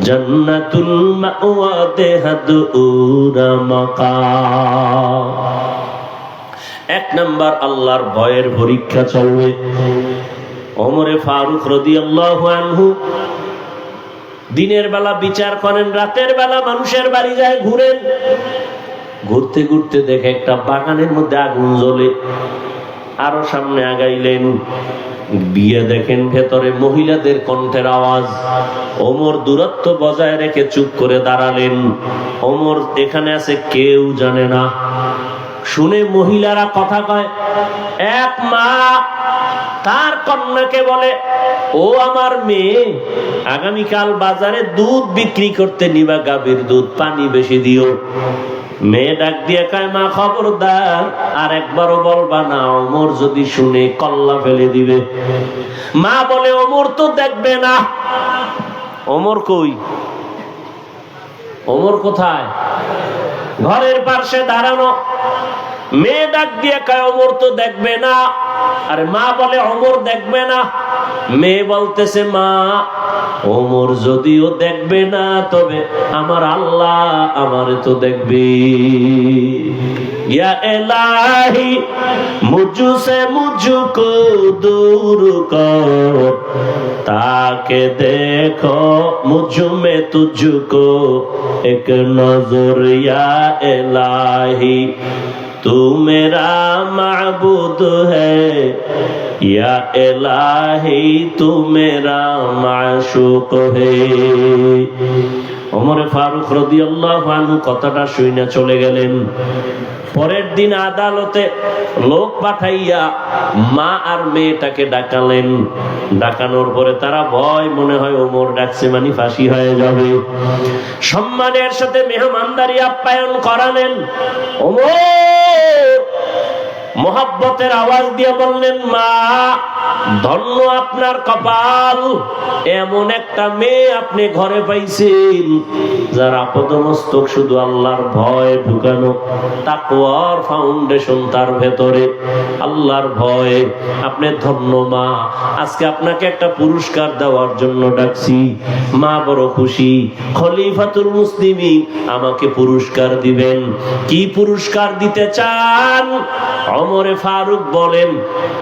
जन्नतुल मावा देहद उरा मकाम। 1 নাম্বার আল্লাহর ভয়ের পরীক্ষা চলবে। ওমরে ফারুক রাদিয়াল্লাহু আনহু দিনের বেলা বিচার করেন, রাতের বেলা মানুষের বাড়ি যায় ঘুরেন। ঘুরতে ঘুরতে দেখে একটা বাগানের মধ্যে আগুন জ্বলে। আরো সামনে আগাইলেন, বিয়ে দেখেন ভেতরে মহিলাদের কণ্ঠের আওয়াজ। ওমর দূরত্ব বজায় রেখে চুপ করে দাঁড়ালেন। ওমর এখানে আছে কেউ জানে না। শুনে মহিলারা কথা কয়। এক মা তার কন্যাকে বলে, ও আমার মেয়ে, আগামীকাল বাজারে দুধ বিক্রি করতে নিবা, গাভীর দুধ, পানি বেশি দিও। মেয়ে ডাক দিয়ে কয়, মা খবরদার, আর একবারও বলবা না, ওমর যদি শুনে কল্লা ফেলে দিবে। মা বলে, ওমর তো দেখবে না। ওমর কই? ওমর কোথায়? ঘরের পাশে দাঁড়ানো। মেয়ে ডাক দিয়ে কয়, ওমর তো দেখবে না। আরে মা বলে, ওমর দেখবে না। মেয়ে বলতেছে, মা ওমর যদিও দেখবে না, তবে আমার আল্লাহ আমারে তো দেখবে। ইয়া ইলাহি মুঝসে মুঝকো দূর কর, তাকে দেখো মুঝ মে তুঝকো এক নজর। ইয়া ইলাহি तू मेरा माबूद है, या इलाही तू मेरा माशूक है। ওমর ফারুক রাদিয়াল্লাহু আনহু কথাটা শুনে চলে গেলেন। পরের দিন আদালতে লোক পাঠাইয়া মা আর মেয়েটাকে ডাকালেন। ডাকানোর পরে তারা ভয়, মনে হয় ওমর ডাকছে মানে ফাঁসি হয়ে যাবে। সম্মানের সাথে মেহমানদারি আপ্যায়ন করালেন। ওমর মোহাব্বতের আওয়াজ দিয়ে বললেন, মা ধন্য আপনার কপাল, এমন একটা মেয়ে আপনি ঘরে পাইছেন যার আপাদমস্তক শুধু আল্লাহর ভয় ঢুকানো, তাকওয়ার ফাউন্ডেশন তার ভেতরে, আল্লাহর ভয়। আপনি ধন্য মা, আজকে আপনাকে একটা পুরস্কার দেওয়ার জন্য ডাকছি। মা বড় খুশি। খলিফাতুল মুসলিমিন আমাকে পুরস্কার দিবেন। কি পুরস্কার দিতে চান? ওমরে ফারুক বলেন,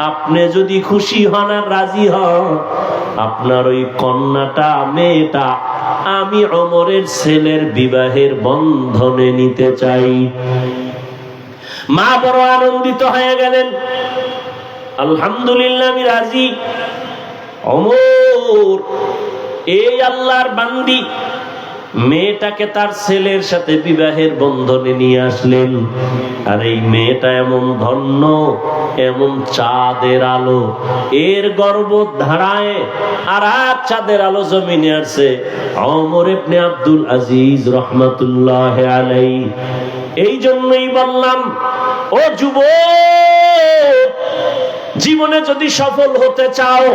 আপনি যদি খুশি হন আর রাজি হন, আপনার ওই কন্যাটা, মেয়েটা আমি ওমরের ছেলের বিবাহের বন্ধনে নিতে চাই। মা বড় আনন্দিত হয়ে গেলেন। আলহামদুলিল্লাহ, আমি রাজি। ওমর এই আল্লাহর বান্দি মেয়েটাকে তার ছেলের সাথে বিবাহের বন্ধনে নিয়ে আসলেন। আর এই মেয়েটা এমন ধন্য, এমন চাঁদের আলো, এর গর্ব ধারায় আর চাঁদের আলো জমিনে আসছে। ওমর ইবনে আব্দুল আজিজ রহমাতুল্লাহ আলাইহি। এই জন্যই বললাম, ও যুবক, জীবনে যদি সফল হতে চাও,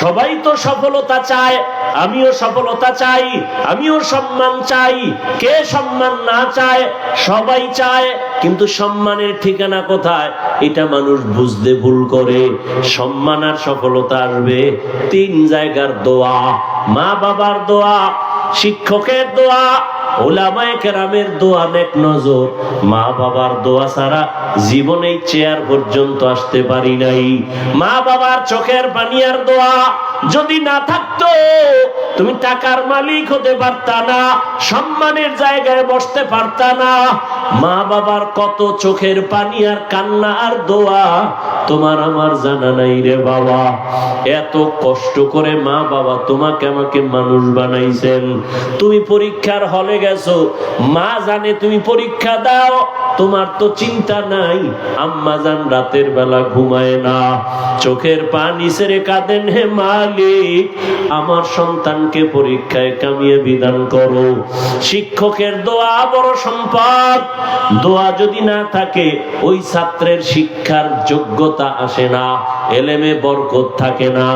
সবাই তো সফলতা চায়, আমিও সফলতা চাই, আমিও সম্মান চাই। কে সম্মান না চায়? সবাই চায়, কিন্তু সম্মানের ঠিকানা কোথায় এটা মানুষ বুঝতে ভুল করে। সম্মান আর সফলতা আসবে তিন জায়গার দোয়া: মা বাবার দোয়া, শিক্ষকের দোয়া, ওলামায়ে কেরামের দোয়া, নেক নজর। মা বাবার দোয়া ছাড়া জীবনে চেয়ার পর্যন্ত আসতে পারি নাই। মা বাবার চোখের পানি আর দোয়া যদি না থাকতো, তুমি টাকার মালিক হতে পারতা না, সম্মানের জায়গায় বসতে পারতা না। মা বাবার কত চোখের পানি আর কান্না আর দোয়া তোমার আমার জানা নাই রে বাবা। এত কষ্ট করে মা বাবা তোমাকে আমাকে মানুষ বানাইছেন। তুমি পরীক্ষার হলে গেছো, মা জানে তুমি পরীক্ষা দাও, তোমার তো চিন্তা নাই। আম্মা জান রাতের বেলা ঘুমায় না, চোখের পানি ছেড়ে কাঁদেন, হে মালিক আমার সন্তানকে পরীক্ষায় কামিয়ে বিধান করো। শিক্ষকের দোয়া বড় সম্পদ। দোয়া যদি না থাকে, ওই ছাত্রের শিক্ষার যোগ্যতা আসে না, এলেমে বরকত থাকে না।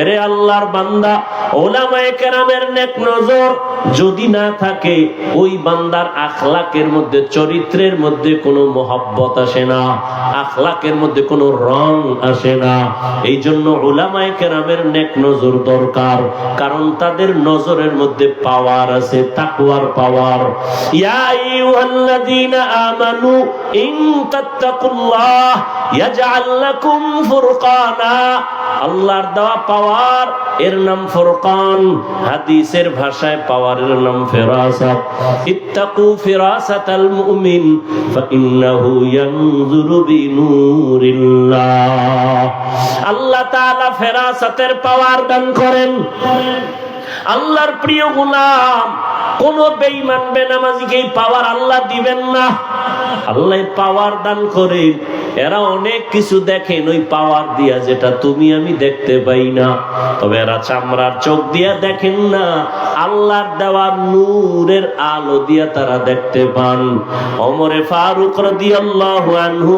এরে আল্লাহর বান্দা, ওলামায়ে কেরামের নেক নজর যদি না থাকে, ওই বান্দার আখলাকের মধ্যে, চরিত্রের মধ্যে কোনো মহব্বত আসে না, আখলাকের মধ্যে কোনো রং আসে না। এই জন্য ওলামায়ে কেরামের নেক নজর দরকার, কারণ তাদের নজরের মধ্যে পাওয়ার আছে, তাকওয়ার পাওয়ার। ইয়া আইয়ুহাল্লাযীনা আমানু ইন তাত্তাকুল্লাহ ইয়াজআল লাকুম ফুরকান ফুরকানা, আল্লাহর দেওয়া পাওয়ার এর নাম ফুরকান, হাদিসের ভাষায় পাওয়ারের নাম ফিরাসাত। ইত্তাকু ফিরাসাতাল মুমিন ফাইন্নাহু ইয়ানজুরু বিনুরিল্লাহ। আল্লাহ তাআলা ফিরাসাতের পাওয়ার দান করেন। আল্লাহর প্রিয় গোলাম, কোন বেঈমান বেনামাজিকে এই পাওয়ার আল্লাহ দিবেন না। আল্লাহ পাওয়ার দান করে, এরা অনেক কিছু দেখেন ওই পাওয়ার দিয়া, যেটা তুমি আমি দেখতে পাই না। তবে এরা চামড়ার চোখ দিয়া দেখেন না, আল্লাহর দেওয়া নূরের আলো দিয়া তারা দেখতে পান। ওমরে ফারুক রাদিয়াল্লাহু আনহু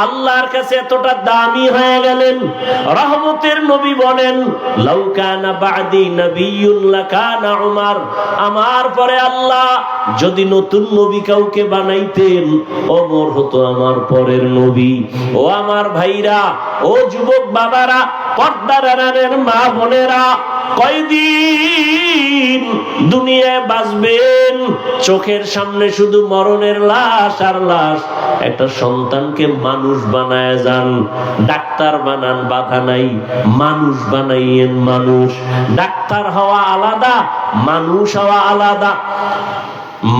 আল্লাহর কাছে এতটা দামি হয়ে গেলেন, রহমতের নবী বলেন, লাউ কানা বাদি নবিয়্যুন লাকানা উমর, আমার পরে আল্লাহ যদি নতুন নবী কাউকে বানাইতেন, ওমর হতো আমার পরের নবী। ও আমার ভাইরা, ও যুবক বাবারা, পর্দার আড়ালের মা বোনেরা, কয়দিন দুনিয়ায় বাঁচবেন? চোখের সামনে শুধু মরণের লাশ আর লাশ। একটা সন্তানকে মানুষ বানায় যান, ডাক্তার বানান, বাধা নাই, মানুষ বানাইয়েন মানুষ। ডাক্তার হওয়া আলাদা, মানুষ হওয়া আলাদা।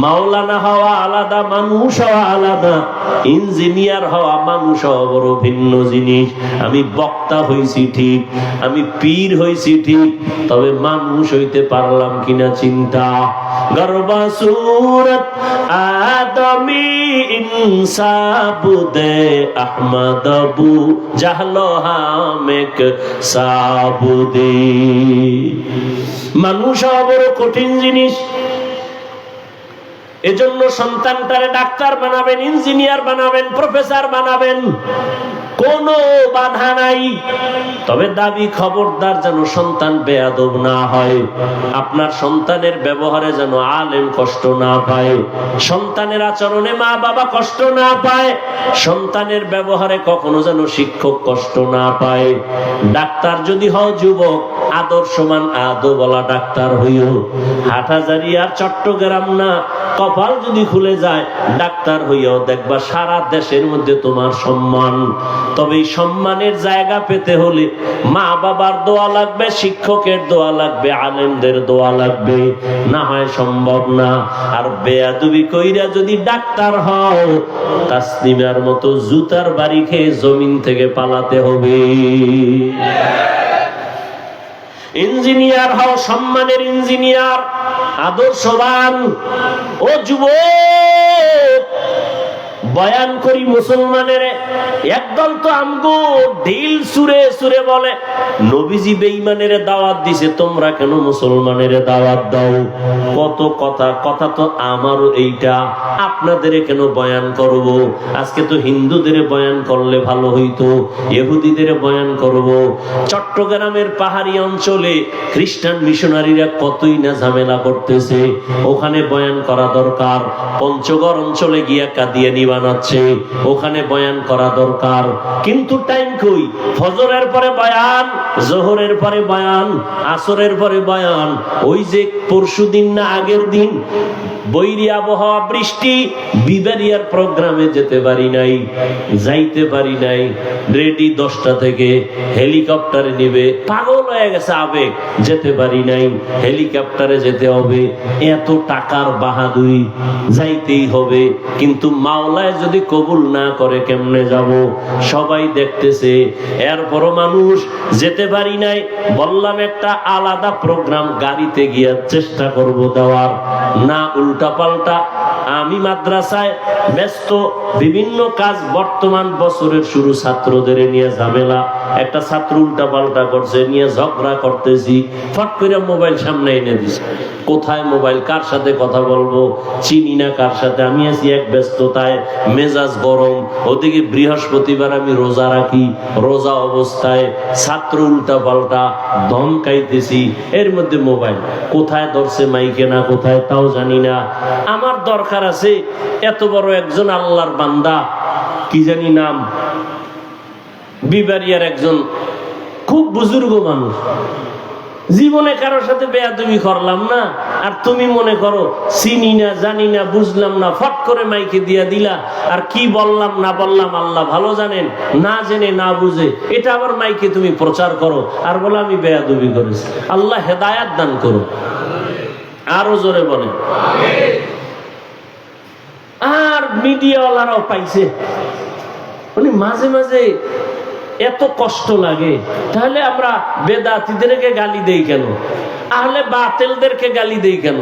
মাওলানা হওয়া আলাদা, মানুষ হওয়া আলাদা। ইঞ্জিনিয়ার হওয়া, মানুষ হওয়া বড় ভিন্ন জিনিস। আমি বক্তা হইছি ঠিক, আমি পীর হইছি ঠিক, তবে মানুষ হইতে পারলাম কিনা চিন্তা। গর্বা সুরত আদমি ইনসাবুদে আহমদবু জাহলো হামেক সাবুদে। মানুষ হওয়া বড় কঠিন জিনিস। এজন্য সন্তানটারে ডাক্তার বানাবেন, ইঞ্জিনিয়ার বানাবেন, প্রফেসর বানাবেন, কোনো বাধা নাই। তবে দাবি খবরদার যেন সন্তান বেয়াদব না হয়। আপনার সন্তানের ব্যবহারে যেন আলেম কষ্ট না পায়, সন্তানের আচরণে মা বাবা কষ্ট না পায়, সন্তানের ব্যবহারে কখনো যেন শিক্ষক কষ্ট না পায়। ডাক্তার যদি হও যুবক, আদর্শমান আদবওয়ালা ডাক্তার হইও। হাটহাজারী আর চট্টগ্রাম না, কপাল যদি খুলে যায় ডাক্তার হইয়াও দেখবা সারা দেশের মধ্যে তোমার সম্মান। তবে এই সম্মানের জায়গা পেতে হলে মা বাবার দোয়া লাগবে, শিক্ষকের দোয়া লাগবে, আলেমদের দোয়া লাগবে, না হয় সম্ভব না। আর বেয়াদবি কইরা যদি ডাক্তার হও, তাসলিমার মতো জুতার বাড়ি খেয়ে জমিন থেকে পালাতে হবে। ইঞ্জিনিয়ার হও, সম্মানের ইঞ্জিনিয়ার, আদর্শবান। ও যুবক, বয়ান করি মুসলমানের, একদল তো আমগো ঢিল সুরে সুরে বলে নবীজি বেঈমানের দাওয়াত দিছে, তোমরা কেন মুসলমানের দাওয়াত দাও? কত কথা, কথা তো আমারও এইটা, আপনাদের কেন বয়ান করব? আজকে তো হিন্দুদের বয়ান করলে ভালো হইতো, ইহুদিদের বয়ান করব। চট্টগ্রামের পাহাড়ি অঞ্চলে খ্রিস্টান মিশনারিরা কতই না ঝামেলা করতেছে, ওখানে বয়ান করা দরকার। পঞ্চগড় অঞ্চলে গিয়া কাদিয়ানি বানাচ্ছে, ওখানে বয়ান করা দরকার। কিন্তু টাইম কই? ফজরের পরে বয়ান, জোহরের পরে বয়ান, আসরের পরে বয়ান। ওই যে পরশুদিন না আগের দিন বৈরী আবহাওয়া, বৃষ্টি, বিবারিয়ার প্রোগ্রামে যেতে পারি নাই, যাইতে পারি নাই। রেডি 10টা থেকে, হেলিকপ্টারে নিবে, পাগল হয়ে গেছে আবেগ, যেতে পারি নাই। হেলিকপ্টারে যেতে হবে, এত টাকার বাহাদুরি, যাইতেই হবে। কিন্তু মাওলায় যদি কবুল না করে কেমনে যাব? সবাই দেখতেছে, এরপরও মানুষ যেতে পারি নাই। বললাম একটা আলাদা প্রোগ্রাম গাড়িতে গিয়ে চেষ্টা করব দেওয়ার, না উল্টা পাল্টা। আমি মাদ্রাসায় ব্যস্ত, বিভিন্ন কাজ, বর্তমান বছরের শুরু, ছাত্রদের নিয়ে ঝামেলা। একটা ছাত্র উল্টা পাল্টা করছে, নিয়ে ঝগড়া করতেছি, ফট করে মোবাইল সামনে এনে দিছে। কোথায় মোবাইল, কার সাথে কথা বলবো, চিনি না কার সাথে। আমি আছি এক ব্যস্ততায়, মেজাজ গরম। ওদিকে বৃহস্পতিবার আমি রোজা রাখি, রোজা অবস্থায় ছাত্র উল্টা পাল্টা ধমকাইতেছি, এর মধ্যে মোবাইল কোথায় ধরছে, মাইকে না কোথায় তাও জানি না। আমার দরকার আছে, এত বড় একজন আল্লাহর বান্দা, কি জানি নাম, বিবারিয়ার একজন খুব বুজুর্গ মানুষ, জীবনে কারোর সাথে বেয়াদবি করলাম না, আর তুমি মনে করো চিনি না, জানি না, বুঝলাম না, ফট করে মাইকে দিয়া দিলা, আর কি বললাম না বললাম আল্লাহ ভালো জানেন, না জেনে না বুঝে এটা আবার মাইকে তুমি প্রচার করো আর বলো আমি বেয়াদবি করেছি। আল্লাহ হেদায়াত দান করো। আরো জোরে বলেন। আর মিডিয়াওয়ালারাও পাইছে, মানে মাঝে মাঝে এত কষ্ট লাগে। তাহলে আমরা বেদাতীদেরকে গালি দেই কেন? আহলে বাতিলদেরকে গালি দেই কেন?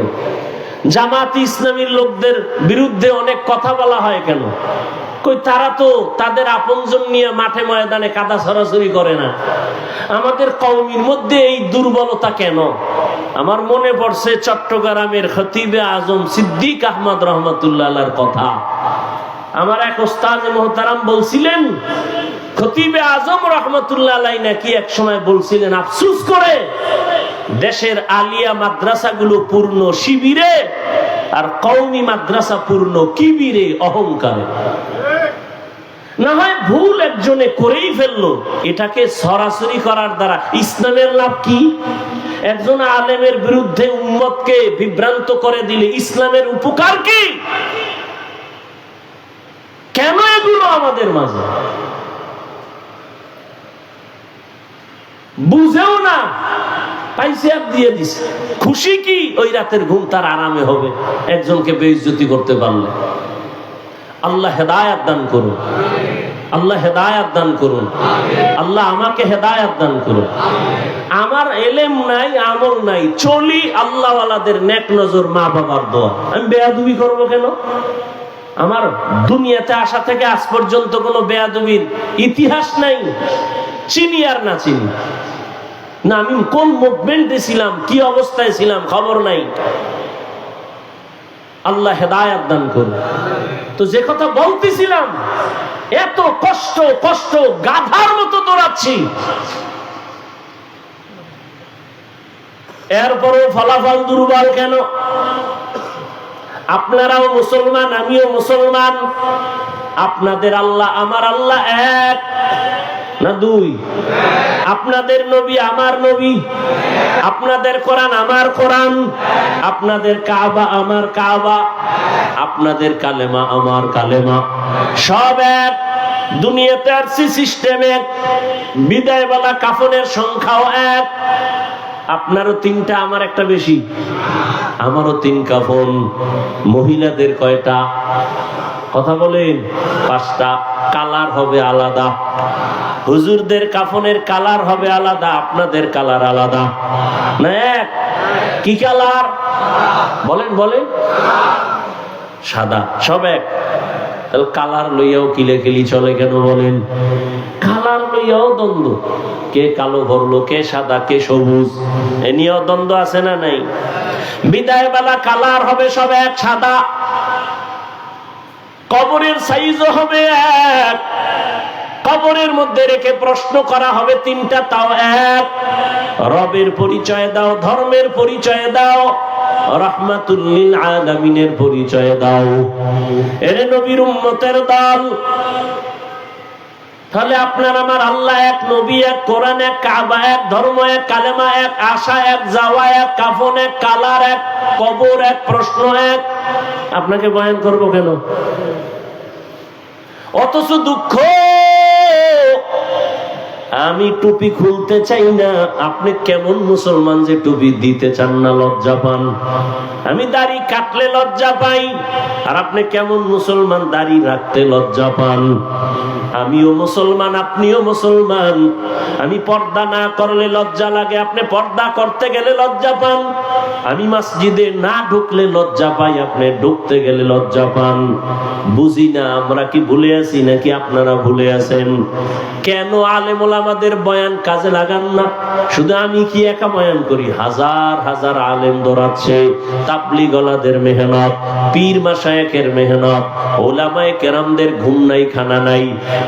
জামাত ইসলামীর লোকদের বিরুদ্ধে অনেক কথা বলা হয় কেন? কই তারা তো তাদের আপনজন নিয়ে মাঠে ময়দানে কাদা ছড়াছড়ি করে না। আমাদের কওমের মধ্যে এই দুর্বলতা কেন? আমার মনে পড়ছে চট্টগ্রামের খতিবে আজম সিদ্দিক আহমদ রহমতুল্লাহ আলাইহির কথা। আমার এক ওস্তাদ মুহতারাম বলছিলেন, খতিবে আজম রহমতুল্লাহ আলাইহি নাকি এক সময় বলছিলেন, আফসোস করে দেশের আলিয়া মাদ্রাসাগুলো পূর্ণ শিবিরে আর কওমি মাদ্রাসা পূর্ণ কিবিরে, অহংকারে। না হয় ভুল একজনে করেই ফেললো, এটাকে সরাসরি করার দ্বারা ইসলামের লাভ কি? একজন আলেমের বিরুদ্ধে উম্মতকে বিভ্রান্ত করে দিলে ইসলামের উপকার কি? কেন এগুলো আমাদের মাঝে বুঝেও না, পাইসিয়াব দিয়ে দিছে। খুশি কি? ওই রাতের ঘুম তার আরামে হবে একজনকে বেইজ্জতি করতে পারলে। আল্লাহ হেদায়াত দান করুন, আল্লাহ হেদায়াত দান করুন, আল্লাহ আমাকে হেদায়াত দান করুন। আমার এলেম নাই, আমল নাই, চলি আল্লাহওয়ালাদের নেক নজর, মা বাবার দোয়া। আমি বেয়াদবি করবো কেন? আমার দুনিয়াতে আসা থেকে আজ পর্যন্ত কোনো বেয়াদবির ইতিহাস নাই, চিনি আর না চিনি না, আমি কোন মুভমেন্টে ছিলাম, কি অবস্থায় ছিলাম খবর নাই। আল্লাহ হেদায়াত দান করুন। তো যে কথা বলতেছিলাম, এত কষ্ট কষ্ট গাধার মতো দৌড়াচ্ছি, এরপরও ফলাফল দুর্বল কেন? আপনারাও মুসলমান, আমিও মুসলমান। আপনাদের আল্লাহ আমার আল্লাহ এক না দুই? আপনাদের নবী আমার নবী, আপনাদের কোরআন আমার কোরআন, আপনাদের কাবা আমার কাবা, আপনাদের কালেমা আমার কালেমা, সব এক। দুনিয়াতে আসছি সিস্টেম এক, বিদায় বলা কাফনের সংখ্যাও এক। আপনারও তিনটা, আমার একটা বেশি। আমারও তিন কাফন। মহিলাদের কয়টা? কথা বলেন। পাঁচটা। কালার হবে আলাদা। হুজুরদের কাফনের কালার হবে আলাদা, আপনাদের কালার আলাদা না এক? কি কালার বলেন? বলেন সাদা, সব এক। তাহলে কালার লইয়াও কিলেকিলি চলে কেন বলেন? কালার লইয়াও দ্বন্দ্ব, কে কালো ভরলো, কে সাদা, কে সবুজ, এ নিয়েও দ্বন্দ্ব আছে না নাই? বিদায় বেলা কালার হবে সব এক, সাদা। কবরের সাইজও হবে এক, কবরের মধ্যে রেখে প্রশ্ন করা হবে তিনটা, তাও এক। রবের পরিচয় দাও, ধর্মের পরিচয় দাও, রাহমাতুল লিল আলামিনের পরিচয় দাও। এরে নবীর উম্মতের দল। তাহলে আপনার আমার আল্লাহ এক, নবী এক, কোরআন এক, কাবা এক, ধর্ম এক, কালেমা এক, আশা এক, যাওয়া এক, কাফন এক, কালার এক, কবর এক, প্রশ্ন এক। আপনাকে বয়ান করবো কেন? অথচ দুঃখ, আমি টুপি খুলতে চাই না। আপনি কেমন মুসলমান যে টুপি দিতে চান না, লজ্জা পান? আমি দাড়ি কাটলে লজ্জা পাই, আর আপনি কেমন মুসলমান দাড়ি রাখতে লজ্জা পান? আমিও মুসলমান, আপনিও মুসলমান। আমি পর্দা না করলে লজ্জা লাগে, আপনি পর্দা করতে গেলে লজ্জা পান। আমি মসজিদে না ঢুকলে লজ্জা পাই, আপনি ঢুকতে গেলে লজ্জা পান। বুঝি না আমরা কি ভুলে আছি নাকি আপনারা ভুলে আছেন? কেন আলেম ওলামাদের বয়ান কাজে লাগান না? শুধু আমি কি একা বয়ান করি? হাজার হাজার আলেম দৌড়াচ্ছে। তাবলীগ ওয়ালাদের মেহনত, পীর মাশায়েখের মেহনত, ওলামায়ে কেরামদের ঘুম নাই, খানা নাই।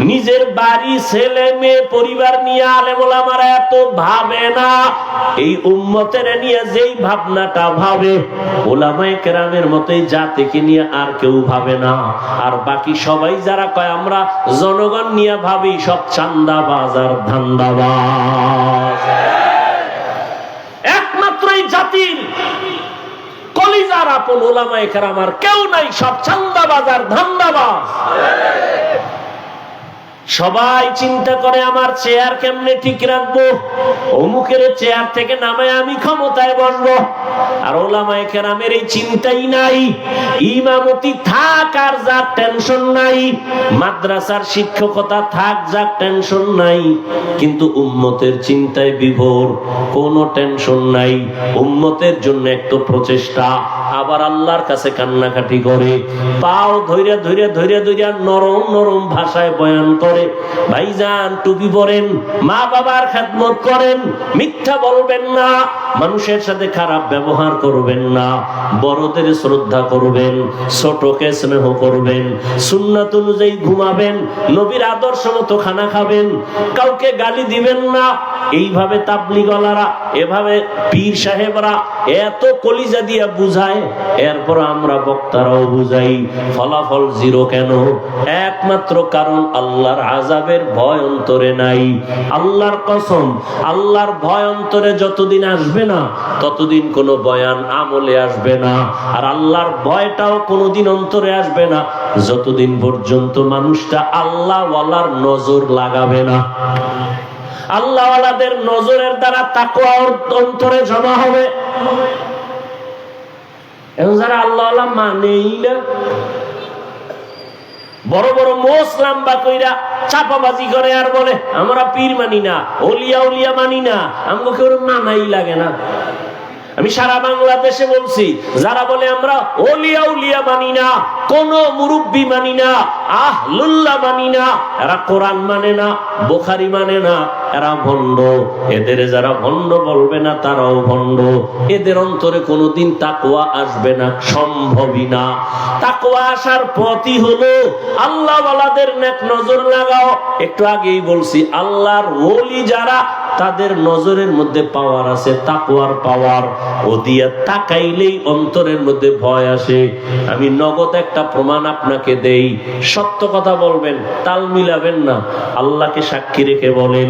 নিজের বাড়ি, ছেলে মেয়ে, পরিবার নিয়ে আলেম ওলামারা এত ভাবে না। এই উম্মতের নিয়ে যেই ভাবনাটা ভাবে, ওলামায়ে কেরামের মতোই জাতিকে নিয়ে আর কেউ ভাবে না। আর বাকি সবাই যারা কয় আমরা জনগণ নিয়ে ভাবি, সব চান্দাবাজ আর ধান্দাবাজ। বাতিল। কলিজার আপন উলামায়ে কেরাম আর কেউ নাই, সব চান্দাবাজ আর ধান্দাবাজ। সবাই চিন্তা করে আমার চেয়ার কেমনে ঠিক রাখবো, অমুকের চেয়ার থেকে নামে আমি ক্ষমতায় বসবো। আর উলামায়ে কেরামের এই চিন্তাই নাই। ইমামতি থাক আর যার টেনশন নাই, মাদ্রাসার শিক্ষকতা থাক যার টেনশন নাই, কিন্তু উম্মতের চিন্তায় বিভোর, কোনো টেনশন নাই। উম্মতের জন্য একটু প্রচেষ্টা, আবার আল্লাহর কাছে কান্নাকাটি করে, পাও ধৈর্য ধৈর্য ধৈর্য ধৈর্য নরম নরম ভাষায় বয়ান করে, ভাইজান টুপি পরেন, মা বাবার খেদমত করেন, মিথ্যা বলবেন না, মানুষের সাথে খারাপ ব্যবহার করবেন না, বড়দের শ্রদ্ধা করবেন, ছোটকে স্নেহ করবেন, সুন্নাত অনুযায়ী ঘুমাবেন, নবীর আদর্শ মতো খানা খাবেন, কাউকে গালি দিবেন না। এইভাবে তাবলীগওয়ালারা, এভাবে পীর সাহেবরা এত কলিজা দিয়া বুঝায়, এরপর আমরা বক্তারাও বুঝাই, ফলাফল জিরো কেন? একমাত্র কারণ আল্লাহর আযাবের ভয় অন্তরে নাই। আল্লাহর কসম, আল্লাহর ভয় অন্তরে যতদিন আসবে না, ততদিন কোনো বয়ান আমলে আসবে না। আর আল্লাহর ভয়টাও কোনোদিন অন্তরে আসবে না যতদিন পর্যন্ত মানুষটা আল্লাহওয়ালার নজর লাগাবে না। আল্লাহওয়ালাদের নজরের দ্বারা তাকওয়া অন্তরে জমা হবে। এখন যারা আল্লাহওয়ালা মানেই না, বড় বড় মোস লাম্বা কইরা চাপাবাজি করে আর বলে আমরা পীর মানি না, ওলিয়া উলিয়া মানি না, আমাকে কেউ মানাই লাগে না। আমি সারা বাংলাদেশে বলছি, যারা বলে আমরা ওলিয়া উলিয়া মানি না, কোন মুরব্বি মানি না, আহলুল্লাহ মানি না, এরা কোরআন মানে না, বুখারী মানে না, এরা ভণ্ড। এদের যারা ভণ্ড বলবে না তারাও ভণ্ড। এদের অন্তরে কোনোদিন তাকওয়া আসবে না, সম্ভবই না। তাকওয়া আসার পথই হলো আল্লাহওয়ালাদের নেক নজর লাগাও। একটু আগেই বলছি, আল্লাহর ওলি যারা, তাদের নজরের মধ্যে পাওয়ার আছে, তাকওয়ার পাওয়ার। ও দিয়া তাকাইলেই অন্তরের মধ্যে ভয় আসে। আমি নগদ একটা প্রমাণ আপনাকে দেই, সত্য কথা বলবেন, তাল মিলাবেন না। আল্লাহকে সাক্ষী রেখে বলেন,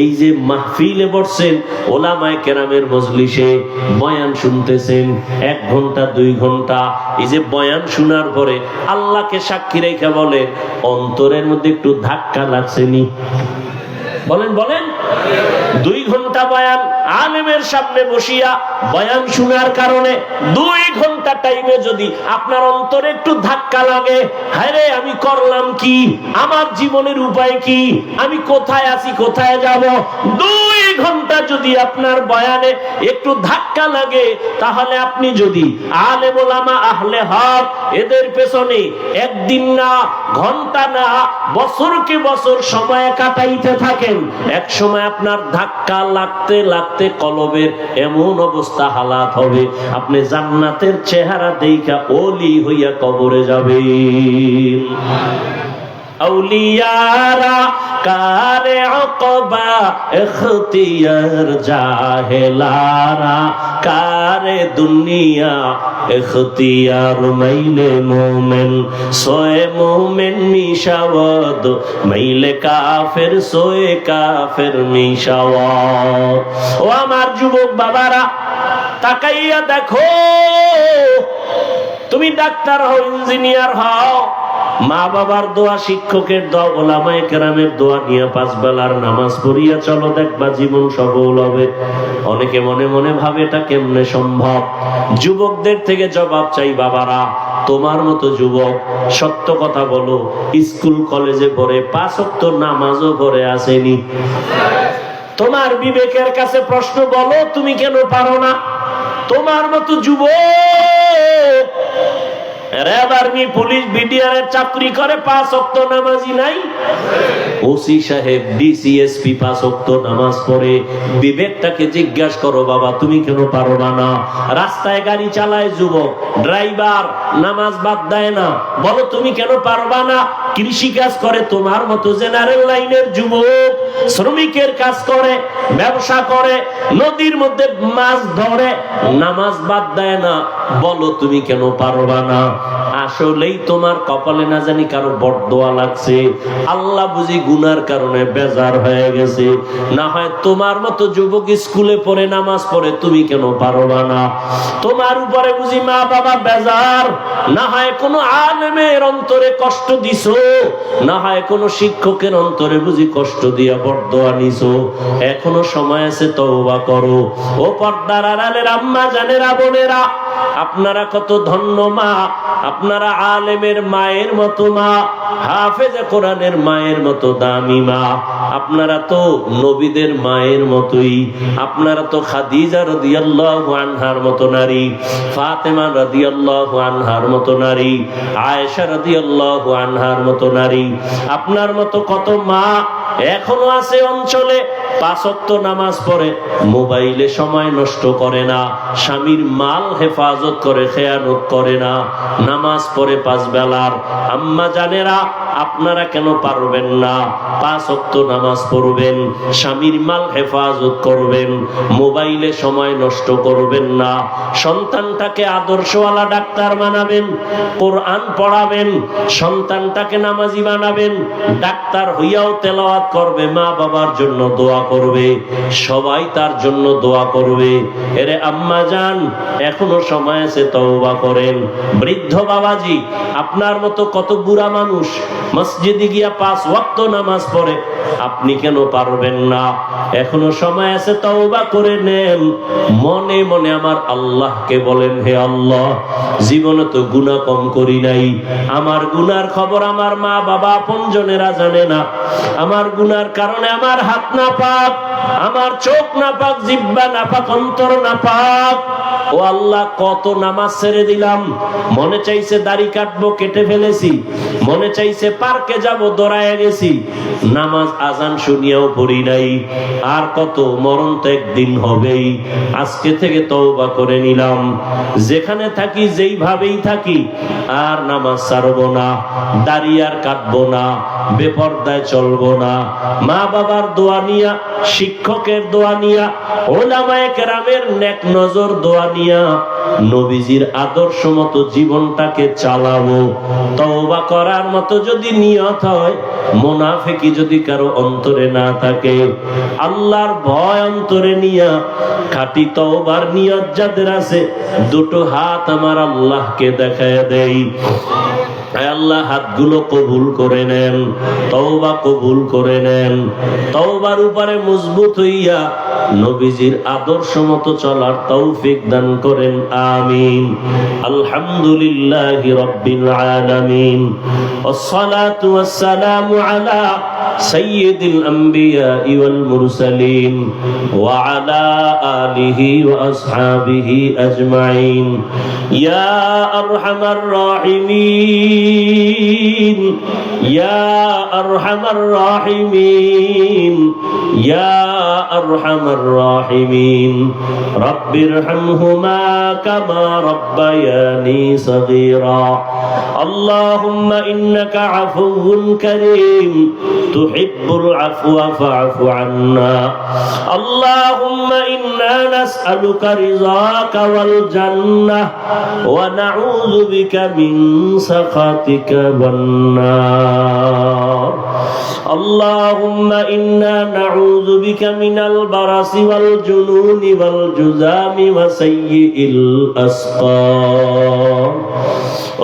এই যে মাহফিলে বসছেন, ওলামায়ে কেরামের মজলিসে বয়ান শুনতেছেন 1 ঘন্টা 2 ঘন্টা, এই যে বয়ান শোনার পরে আল্লাহকে সাক্ষী রেখে বলে, অন্তরের মধ্যে একটু ধাক্কা লাগছেনি? বলেন বলেন। 2 ঘন্টা বয়ান আলেমের সামনে বসিয়া বয়ান শোনার কারণে 2 ঘন্টা টাইমে যদি আপনার অন্তরে একটু ধাক্কা লাগে, হায় রে আমি করলাম কি, আমার জীবনের উপায় কি, আমি কোথায় আছি, কোথায় যাব, 2 ঘন্টা যদি আপনার বয়ানে একটু ধাক্কা লাগে, তাহলে আপনি যদি আলেম ওলামা আহলে হক এদের পেছনে একদিন না, ঘন্টা না, বছরকে বছর সময় কাটাইতে থাকেন, এক সময় আপনার ধাক্কা লাগতে লাগতে কলবের এমন অবস্থা হালাত হবে, আপনি জান্নাতের চেহারা দেইখা ওলি হইয়া কবরে যাবেন। আউলিয়ারা কারে আকবা ইখতিয়ার, জাহেলারা কারে দুনিয়া ইখতিয়ার। মাইলে মোমেন সোয়ে মোমেন মিশাওয়াদ, মাইলে কাফের সোয়ে কাফের মিশাওয়াদ। ও আমার যুবক বাবারা, তাকাইয়া দেখো, তুমি ডাক্তার হও, ইঞ্জিনিয়ার হও, মা বাবার দোয়া, শিক্ষকের দোয়া, ওলামায়ে কেরামের দোয়া নিয়ে 5 বেলার নামাজ পড়িয়া চলো, দেখবা জীবন সফল হবে। অনেকে মনে মনে ভাবে এটা কেমনে সম্ভব। যুবকদের থেকে জবাব চাই, বাবারা, তোমার মতো যুবক সত্য কথা বলো, স্কুল কলেজে পড়ে 5 ওয়াক্ত নামাজও পড়ে আসেনি? তোমার বিবেকের কাছে প্রশ্ন, বলো তুমি কেন পারো না? তোমার মতো যুবক র‍্যাব, আর্মি, পুলিশ, বিডিআর চাকরি করে, 5 ওয়াক্ত নামাজি নাই? ওসি সাহেব, ডিসি, এসপি 5 ওয়াক্ত নামাজ পড়ে। বিবেকটাকে জিজ্ঞাসা করো, বাবা তুমি কেন পারো না? রাস্তায় গাড়ি চালায় যুবক, ড্রাইভার, নামাজ বাদ দেয় না, বলো তুমি কেন পারবা না? কৃষি কাজ করে তোমার মতো জেনারেল লাইনের যুবক, শ্রমিকের কাজ করে, ব্যবসা করে, নদীর মধ্যে মাছ ধরে, নামাজ বাদ দেয় না, বলো তুমি কেন পারবা না? আসলেই তোমার কপালে না জানি কারো বরদোয়া লাগছে, আল্লাহ বুঝি গুনার কারণে বেজার হয়ে গেছে। না হয় তোমার মতো যুবক স্কুলে পড়ে নামাজ পড়ে, তুমি কেন পারবা না? তোমার উপরে বুঝি মা বাবা বেজার, না হয় কোনো আলেমের অন্তরে কষ্ট দিছো, না হয় কোনো শিক্ষকের অন্তরে বুঝি কষ্ট দিয়া বরদোয়া নিছো। এখনো সময় আছে, তওবা করো। ও পর্দার আড়ালের আম্মা জানেরা, বোনেরা, আপনারা কত ধন্য মা, আপনারা আলেমের মায়ের মতো মা, হাফেজে কোরআনের মায়ের মতো দামি মা, আপনারা তো নবীদের মায়ের মতোই, আপনারা তো খাদিজা রাদিয়াল্লাহু আনহার মতো নারী, ফাতেমা রাদিয়াল্লাহু আনহার মতো নারী, আয়েশা রাদিয়াল্লাহু আনহার মতো নারী। আপনার মতো কত মা এখনো আছে অঞ্চলে, 5 ওয়াক্ত নামাজ পড়ে, মোবাইলে সময় নষ্ট করে না, স্বামীর মাল হেফাজত করে, খেয়ানত করে না, নামাজ পড়ে 5 বেলার। আম্মা জানেরা, আপনারা কেন পারবেন না? 5 ওয়াক্ত নামাজ পড়বেন, স্বামীর মাল হেফাজত করবেন, মোবাইলে সময় নষ্ট করবেন না, সন্তানটাকে আদর্শওয়ালা ডাক্তার বানাবেন, কোরআন পড়াবেন, সন্তানটাকে নামাজি বানাবেন, ডাক্তার হইয়াও তেলাওয়াত করবে, মা বাবার জন্য দোয়া করবে, সবাই তার জন্য দোয়া করবে। এরে আম্মা জান, এখনো সময় আছে, তওবা করেন। বৃদ্ধ বাবাজি, আপনার মতো কত বুড়া মানুষ মসজিদে গিয়া 5 ওয়াক্ত নামাজ পড়ে, আপনি কেন পারবেন না? এখনো সময় আছে, তওবা করে নেন। মনে মনে আমার আল্লাহকে বলেন, হে আল্লাহ, জীবনে তো গুনাহ কম করি নাই, আমার গুনার খবর আমার মা বাবা আপনজনেরা জানে না, আমার গুনার কারণে আমার হাত না পাক, আমার চোখ না পাক, জিহ্বা না পাক, অন্তর না পাক। ও আল্লাহ, কত নামাজ ছেড়ে দিলাম, মনে চাইছে দাড়ি কাটবো, কেটে ফেলেছি, মনে চাইছে পার্কে যাব, দৌড়ায় গেছি, নামাজ আজান শুনিয়াও পড়ি নাই। আর কত, মরণ তো একদিন হবেই, আজকে থেকে তওবা করে নিলাম, যেখানে থাকি যেইভাবেই থাকি, আর নামাজ ছাড়বো না, দাড়ি আর কাটবো না, বেপরদায় চলবো না, মা বাবার দোয়া নিয়া, শিক্ষকের দোয়া নিয়া, ওলামায়ে কেরামের নেক নজর দোয়া নিয়া, নবীজির আদর্শ মতো জীবনটাকে চালাবো। তওবা করার মতো যদি নিয়ত হয়, মুনাফিকি যদি কারো অন্তরে না থাকে, আল্লাহর ভয় অন্তরে নিয়া খাঁটি তওবার নিয়ত যাদের আছে, দুটো হাত আমার আল্লাহকে দেখায় দেই। আল্লাহ, হাতগুলো কবুল করে নেন, তওবা কবুল করে নেন, তওবার উপরে মজবুত হইয়া নবীজির আদর্শ মতো চলার তৌফিক দান করেন, আমিন। আলহামদুলিল্লাহি রাব্বিল আলামিন, ওয়াসসালাতু ওয়াসসালামু আলা সাইয়্যিদিল আমবিয়া ওয়াল মুরসালিন ওয়া আলা আলিহি ওয়া আসহাবিহি আজমাইন। ইয়া আরহামার রাহিমিন, ইয়া আরহামার রাহিমিন, ইয়া আরহামার রাহিমিন, রব্বিরহামহুমা কামা রব্বায়ানি সগীরা। আল্লাহুম্মা ইন্নাকা আফুউন কারীম তুহিব্বুল আফওয়া ফা'ফু আন্না। আল্লাহুম্মা ইন্না নাসআলুকা রিযাকা ওয়াল জান্নাহ ওয়া নাউযু বিকা মিন সাখাতিকা ওয়ান নার। আল্লাহুম্মা ইন্না নাউযু বিকা মিনাল বারাসি ওয়াল জুনুনি ওয়াল জুযামি ওয়া সাইয়্যিল আসকাম।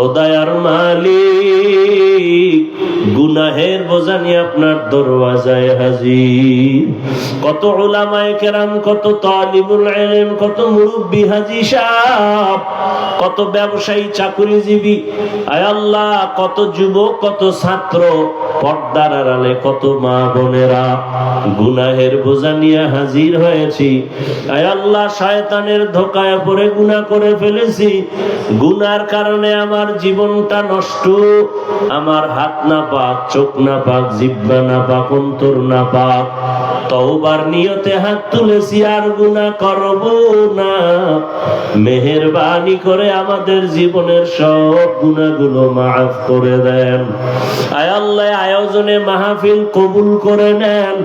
ও দয়ার মালিক, গুনাহের বোঝা নিয়ে আপনার দরওয়াজায় হাজির। কত উলামায়ে কেরাম, কত তালিবুল ইলম, কত মুরব্বি হাজী সাহেব, কত ব্যবসায়ী, চাকরিজীবী, আয় আল্লাহ, কত যুবক, কত ছাত্র, পর্দার আড়ালে কত মা বোনেরা, গুনাহের বোঝা নিয়ে হাজির হয়েছি। আয় আল্লাহ, শয়তানের ধোঁকায় পড়ে গুনাহ করে ফেলেছি, গুনার কারণে আমার জীবনটা নষ্ট, আমার হাত না পাক, চোখ না পাক, জিহ্বা না পাক, অন্তর না পাক। তওবার নিয়তে হাত তুলেছি, আর গুনাহ করব না। মেহেরবানি করে আমাদের জীবনের সব গুনাহগুলো মাফ করে দেন। আয় আল্লাহ, আয়োজনে মাহফিল কবুল করে নেন।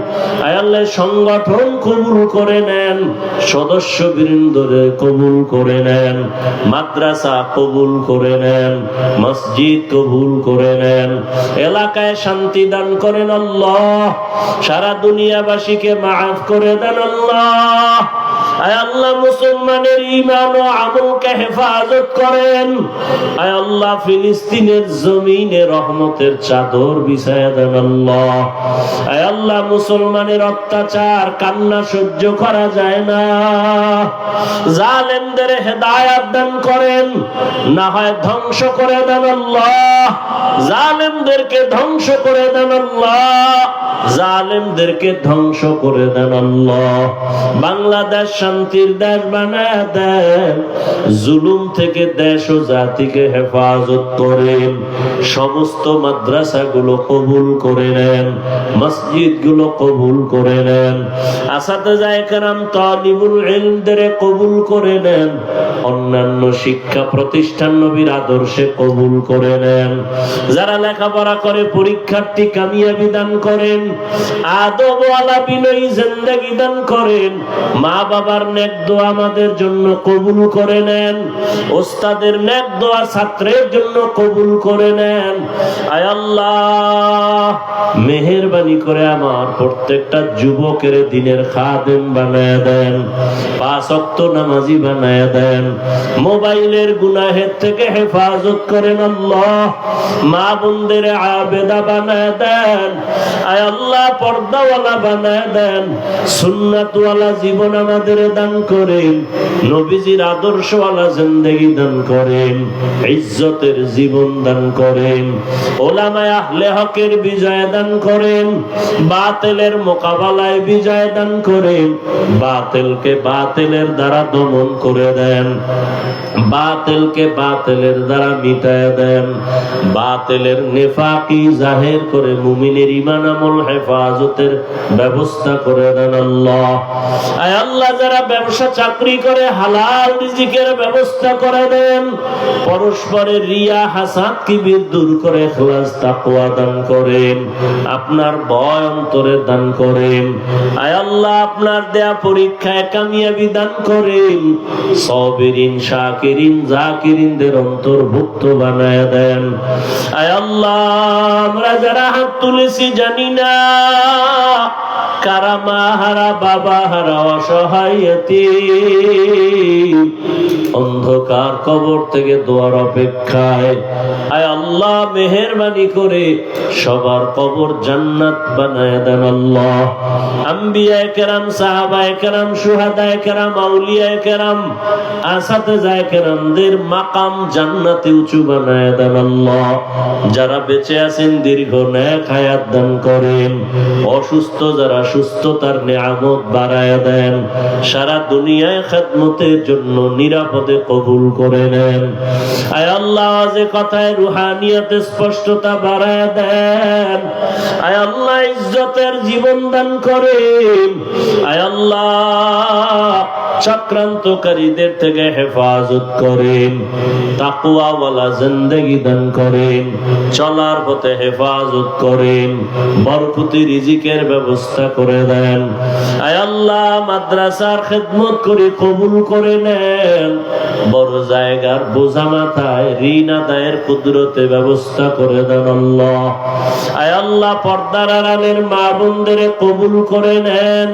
আয় আল্লাহ সংগঠন কবুল করে নেন, সদস্যবৃন্দরে কবুল করে নেন, মাদ্রাসা কবুল করে নেন, মসজিদ কবুল করে নেন, এলাকায় শান্তি দান করেন আল্লাহ, সারা দুনিয়াবাসীকে মাফ করে দেন আল্লাহ। আয় আল্লাহ মুসলমানের ঈমান ও আমলকে হেফাজত করেন। আয় আল্লাহ ফিলিস্তিনের জমিনে রহমতের চাদর বিছায়া দেন আল্লাহ। আয় আল্লাহ মুসলমানের অত্যাচার কান্না সহ্য করা যায় না, জালেমদের হেদায়েত দান করেন, না হয় ধ্বংস করে দেন আল্লাহ। জালেমদেরকে ধ্বংস করে দেন আল্লাহ, জালেমদেরকে ধ্বংস করে দেন আল্লাহ। বাংলাদেশ শান্তির দেশ বানায় দেন, জুলুম থেকে দেশ ও জাতিকে হেফাজত করেন। সমস্ত মাদ্রাসাগুলো কবুল করে নেন, মসজিদগুলো কবুল করে নেন, আসাতিজা কেরাম তালিবুল ইলমদের কবুল করে নেন, অন্যান্য শিক্ষা প্রতিষ্ঠান নবীর আদর্শে কবুল করে নেন। যারা লেখাপড়া করে পরীক্ষার্থী কামিয়াবি দান করেন, আদবওয়ালা বিনয়ী জিন্দেগি দান করেন। মা বাবার নেক দোয়া আমাদের জন্য কবুল করে নেন, ওস্তাদের নেক দোয়া ছাত্রের জন্য কবুল করে নেন। আয় আল্লাহ মেহেরবানি করে আমার প্রত্যেকটা যুবকের দিনের খাদেম বানায় দেন, 5 ওয়াক্ত নামাজি বানায় দেন, মোবাইলের গুনাহের থেকে হেফাজত করেন আল্লাহ। মা বোনদের আবেদা বানায় দেন, আয় আল্লাহ পর্দাওয়ালা বানায় দেন, সুন্নাতওয়ালা জীবন আমাদের দান করেন, নবীজির আদর্শওয়ালা জিন্দেগি দান করেন, ইজ্জতের জীবন দান করেন, ওলামায়ে আহলে হকের বিজয় দান করেন, বাতিলের মোকাবেলায় বিজয় দান করেন, বাতিলকে বাতিলের দ্বারা দমন করে দেন, বাতিলকে বাতিলের দ্বারা মিটায় দেন, বাতিলের নেফাকি জাহির করে মুমিনের ঈমান আমল হেফাজতের ব্যবস্থা করে দেন আল্লাহ। আয় আল্লাহ যারা ব্যবসা চাকরি করে হালাল রিজিকের ব্যবস্থা করে দেন, পরস্পরের রিয়া হাসাদ কিবির দূর করে ইখলাস তাকওয়া দান করেন, আপনার ভয় অন্তরে দান করেন। আয় আল্লাহ আপনার দেয়া পরীক্ষায় কামিয়াবি দান করেন, সাবিরিন শাকিরিন জাকিরিনদের অন্তর্ভুক্ত বানায় দেন। আয় আল্লাহ আমরা যারা হাত তুলেছি জানি না কারা মা হারা বাবা হারা অসহায় এতিম, অন্ধকার কবর থেকে দোয়ার অপেক্ষায়। আয় আল্লাহ মেহেরবানি করে সবার কবর জান্নাত বানায় দেন আল্লাহ। আম্বিয়ায়ে কেরাম, সাহাবায়ে কেরাম, শুহাদায়ে কেরাম, আউলিয়ায়ে কেরাম, আসাতিজায়ে কেরামদের মাকাম জান্নাতে উঁচু বানায় দেন আল্লাহ। যারা বেঁচে আছেন দীর্ঘ নেক হায়াত দান করেন, অসুস্থ যারা সুস্থতার নিয়ামত বাড়ায় দেন, সারা দুনিয়ায় খেদমতের জন্য নিরাপদে কবুল করে নেন। আয় আল্লাহ যে কথায় রুহানিয়তে স্পষ্টতা বাড়ায় দেন, আয় আল্লাহ ইজ্জতের জীবন দান করেন, আয় আল্লাহ চক্রান্তকারীদের থেকে হেফাজত করেন, তাকওয়াওয়ালা জিন্দেগি দান করেন, চলার পথে হেফাজত করেন, বরকতি রিজিকের ব্যবস্থা করে দেন। আয় আল্লাহ মাদ্রাসার খেদমত করে কবুল করে নেন, বড় জায়গার বোঝা মাথায় ঋণ আদায়ের কুদরতে ব্যবস্থা করে দেন আল্লাহ। আয় আল্লাহ পর্দার আড়ালের মা বোনদের কবুল করে নেন,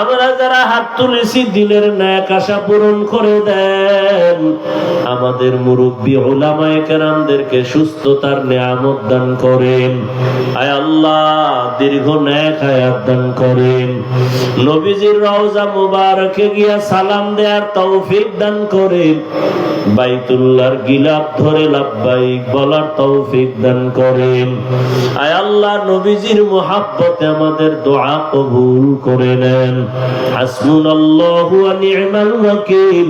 আমরা যারা হাত তুলেছি দিলের নেক আশা পূরণ করে দেন, আমাদের মুরব্বী উলামায়ে কেরামদেরকে সুস্থতার নিয়ামত দান করেন। আয় আল্লাহ দীর্ঘ নেক হায়াত দান করেন, নবীজির রওজা মুবারকে গিয়া সালাম দেওয়ার তৌফিক দান করেন, বাইতুল্লাহর গিলাফ ধরে লাব্বাইক বলার তৌফিক দান করেন। আয় আল্লাহ নবীজির মুহাব্বতে আমাদের দোয়া কবুল করে নেন। হাসবুনাল্লাহু ওয়া নি'মাল ওয়াকিল,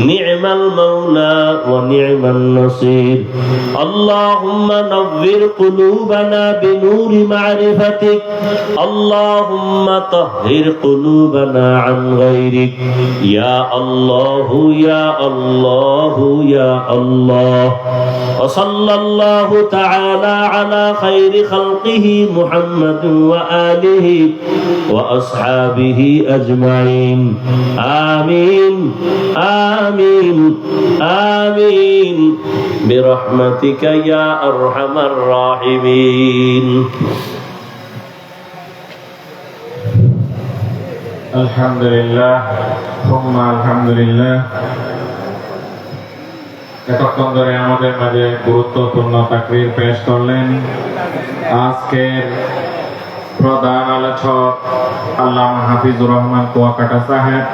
নি'মাল মাওলা ونعم النصير اللهم نور قلوبنا بنور معرفتك اللهم طهر قلوبنا عن غيرك يا الله يا الله يا الله وصلى الله تعالى على خير خلقه محمد وآله وأصحابه أجمعين آمين آمين آمين برحمتك يا أرحم الراحمين الحمد لله ثم الحمد لله এতক্ষণ ধরে আমাদের মাঝে গুরুত্বপূর্ণ তাকরীর পেশ করলেন আজকের প্রধান আলোচক আল্লামা হাফিজুর রহমান কুয়াকাটা সাহেব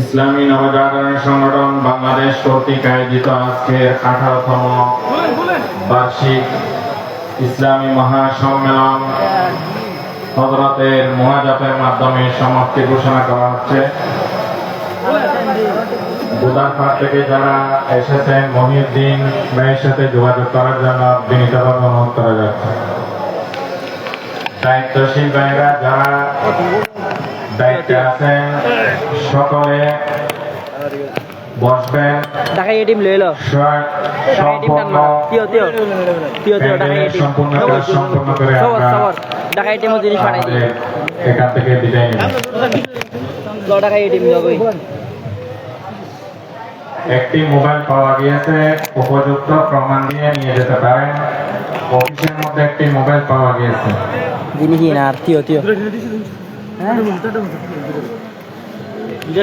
ইসলামী নবজাগরণ সংগঠন বাংলাদেশ কর্তৃক আয়োজিত আজকের 18তম বার্ষিক ইসলামী মহাসম্মেলন হযরতের মুনাজাতের মাধ্যমে সমাপ্তি ঘোষণা করা হচ্ছে। বুদারপাড় থেকে যারা এসেছেন মহিউদ্দিন ভাইয়ের সাথে যোগাযোগ করার জন্য বিনীতভাবে অনুরোধ করা যাচ্ছে। দায়িত্বশীল ভাইয়েরা যারা দায়িত্বে আছেন সকলে বসবেন। সম্পূর্ণ কাজ সম্পূর্ণ করে এখান থেকে বিদায় নিব। একটি মোবাইল পাওয়া গিয়েছে, উপযুক্ত প্রমাণ দিয়ে নিয়ে যেতে পারেন। অফিসের মধ্যে একটি মোবাইল পাওয়া গিয়েছে।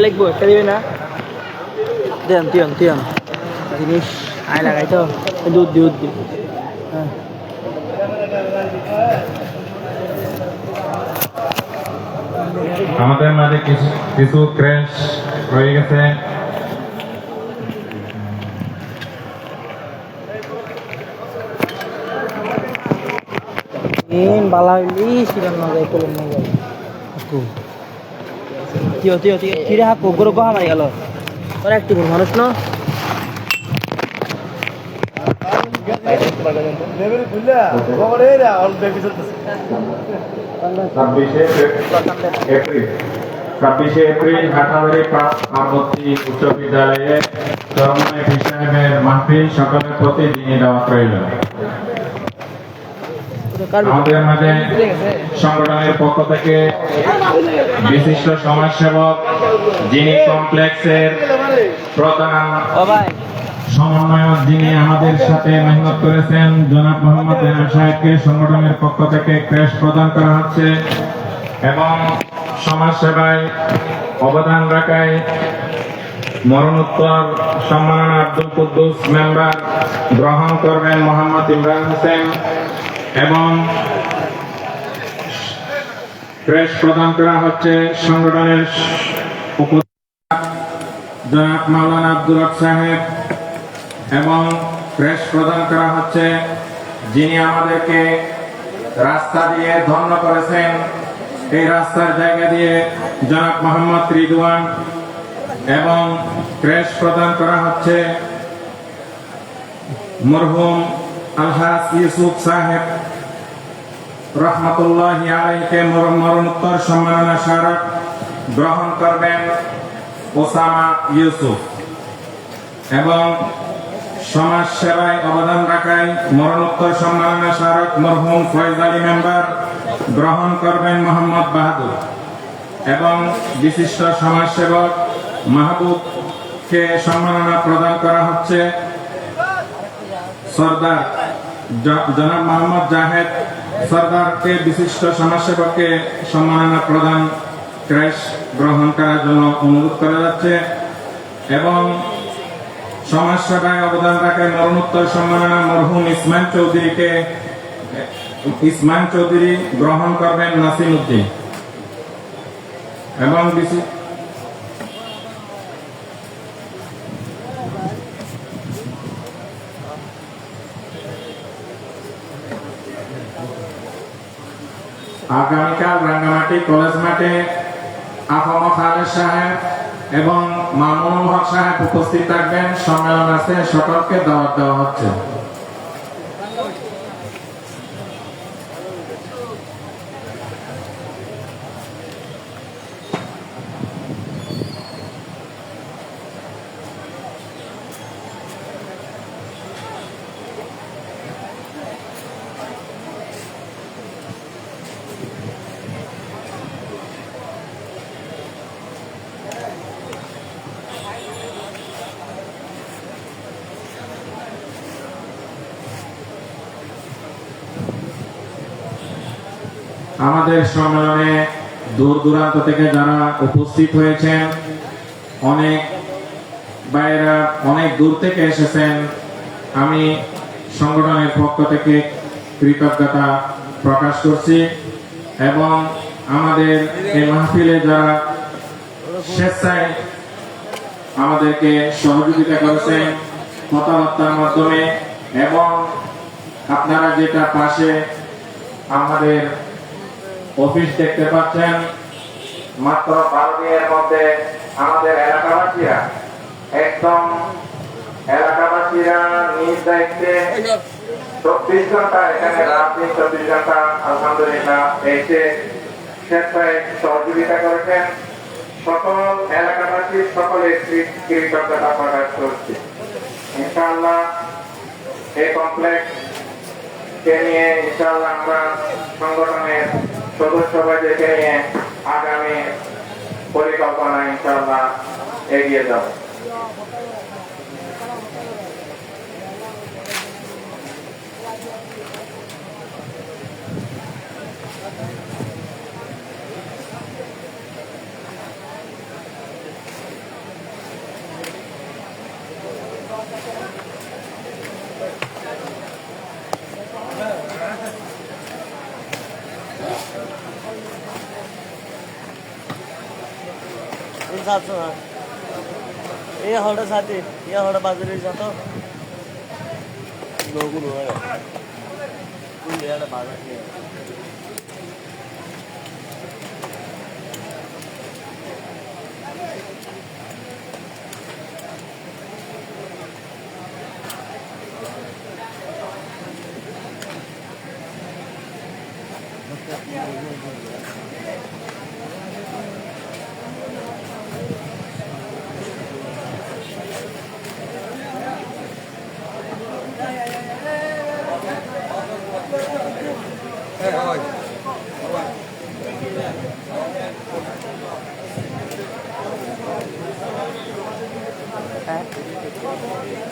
লিখবো একটা দিবে না দেন তিয়ান জিনিস আয় লাগাই তো দুধ দি আমাদের মাঝে কিছু ক্র্যাশ রয়ে গেছে। বালা হইলি সিরান না যায় কলম না যায় তিয় কিরে হাকু গরু গহা মারি গেল তোর একটু মানুষ না ছাব্বিশে এপ্রিল হাটাজারি পার্বতী উচ্চ বিদ্যালয়ে চরমনাই সাহেবের মাহফিল সকলের প্রতি দিনই দাওয়াত রইল। আমাদের মাঝে সংগঠনের পক্ষ থেকে বিশিষ্ট সমাজসেবক যিনি কমপ্লেক্সের প্রধান সমন্বয়ক যিনি আমাদের সাথে মেহনত করেছেন জনাব মোহাম্মদ এনাম সাহেবকে সংগঠনের পক্ষ থেকে ক্রেশ প্রদান করা হচ্ছে এবং সমাজসেবায় অবদান রাখায় মরণোত্তর সম্মাননা আব্দুল কুদ্দুস মেম্বার গ্রহণ করবেন মোহাম্মদ ইমরান হোসেন এবং ক্রেশ প্রদান করা হচ্ছে সংগঠনের জনাব মাওলানা আব্দুল হক সাহেব এবং ক্রেশ প্রদান করা হচ্ছে যিনি আমাদেরকে রাস্তা দিয়ে ধন্য করেছেন এই রাস্তার জায়গা দিয়ে জনাব মোহাম্মদ রিদওয়ান এবং ক্রেশ প্রদান করা হচ্ছে মরহুম আলহাজ ইউসুফ সাহেব রহমতুল্লাহি আলাইহিকে মরণোত্তর সম্মাননা স্মারক গ্রহণ করবেন ওসামা ইউসুফ এবং সমাজ সেবায় অবদান রাখায় মরণোত্তর সম্মাননা স্মারক মরহুম ফয়েজ আলী মেম্বার গ্রহণ করবেন মোহাম্মদ বাহাদুর এবং বিশিষ্ট সমাজসেবক মাহবুবকে সম্মাননা প্রদান করা হচ্ছে সরদার জনাব মোহাম্মদ জাহেদ সরদারকে বিশিষ্ট সমাজসেবককে সম্মাননা প্রদান ক্রেশ গ্রহণ করার জন্য অনুরোধ করা যাচ্ছে এবং সমাজসেবায় অবদান রাখায় মরণোত্তর সম্মাননা মরহুম ইসমাইল চৌধুরী গ্রহণ করবেন নাসিম উদ্দিন এবং আগামীকাল রাঙ্গামাটি কলেজ মাঠে আফম খালেদ সাহেব এবং মামুনুল হক সাহেব উপস্থিত থাকবেন। সম্মেলন আছে, সকলকে দাওয়াত দেওয়া হচ্ছে। আমাদের সম্মেলনে দূর দূরান্ত থেকে যারা উপস্থিত হয়েছেন, অনেক ভাইয়েরা অনেক দূর থেকে এসেছেন, আমি সংগঠনের পক্ষ থেকে কৃতজ্ঞতা প্রকাশ করছি। এবং আমাদের এই মাহফিলে যারা স্বেচ্ছায় আমাদেরকে সহযোগিতা করেছেন কথাবার্তার মাধ্যমে, এবং আপনারা যেটা পাশে আমাদের অফিস দেখতে পাচ্ছেন, মাত্র 12 দিনের মধ্যে আমাদের এলাকাবাসীরা নিজ দায়িত্বে 24 ঘন্টা এখানে রাত দিন 24 ঘন্টা আলহামদুলিল্লাহ এসে স্বেচ্ছায় সহযোগিতা করেছেন। সকল এলাকাবাসী সকলের কৃতজ্ঞতা প্রকাশ করছি। ইনশাআল্লাহ এই কমপ্লেক্স কে নিয়ে ইনশাআল্লাহ আমরা সংগঠনের সদস্য ভাইদেরকে নিয়ে আগামী পরিকল্পনা ইনশাআল্লাহ এগিয়ে যাব। ये हौड़ा साथी, ये हौड़ा बाजरे जाता लोगों को है कुल ले आना बाजार के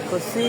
kursi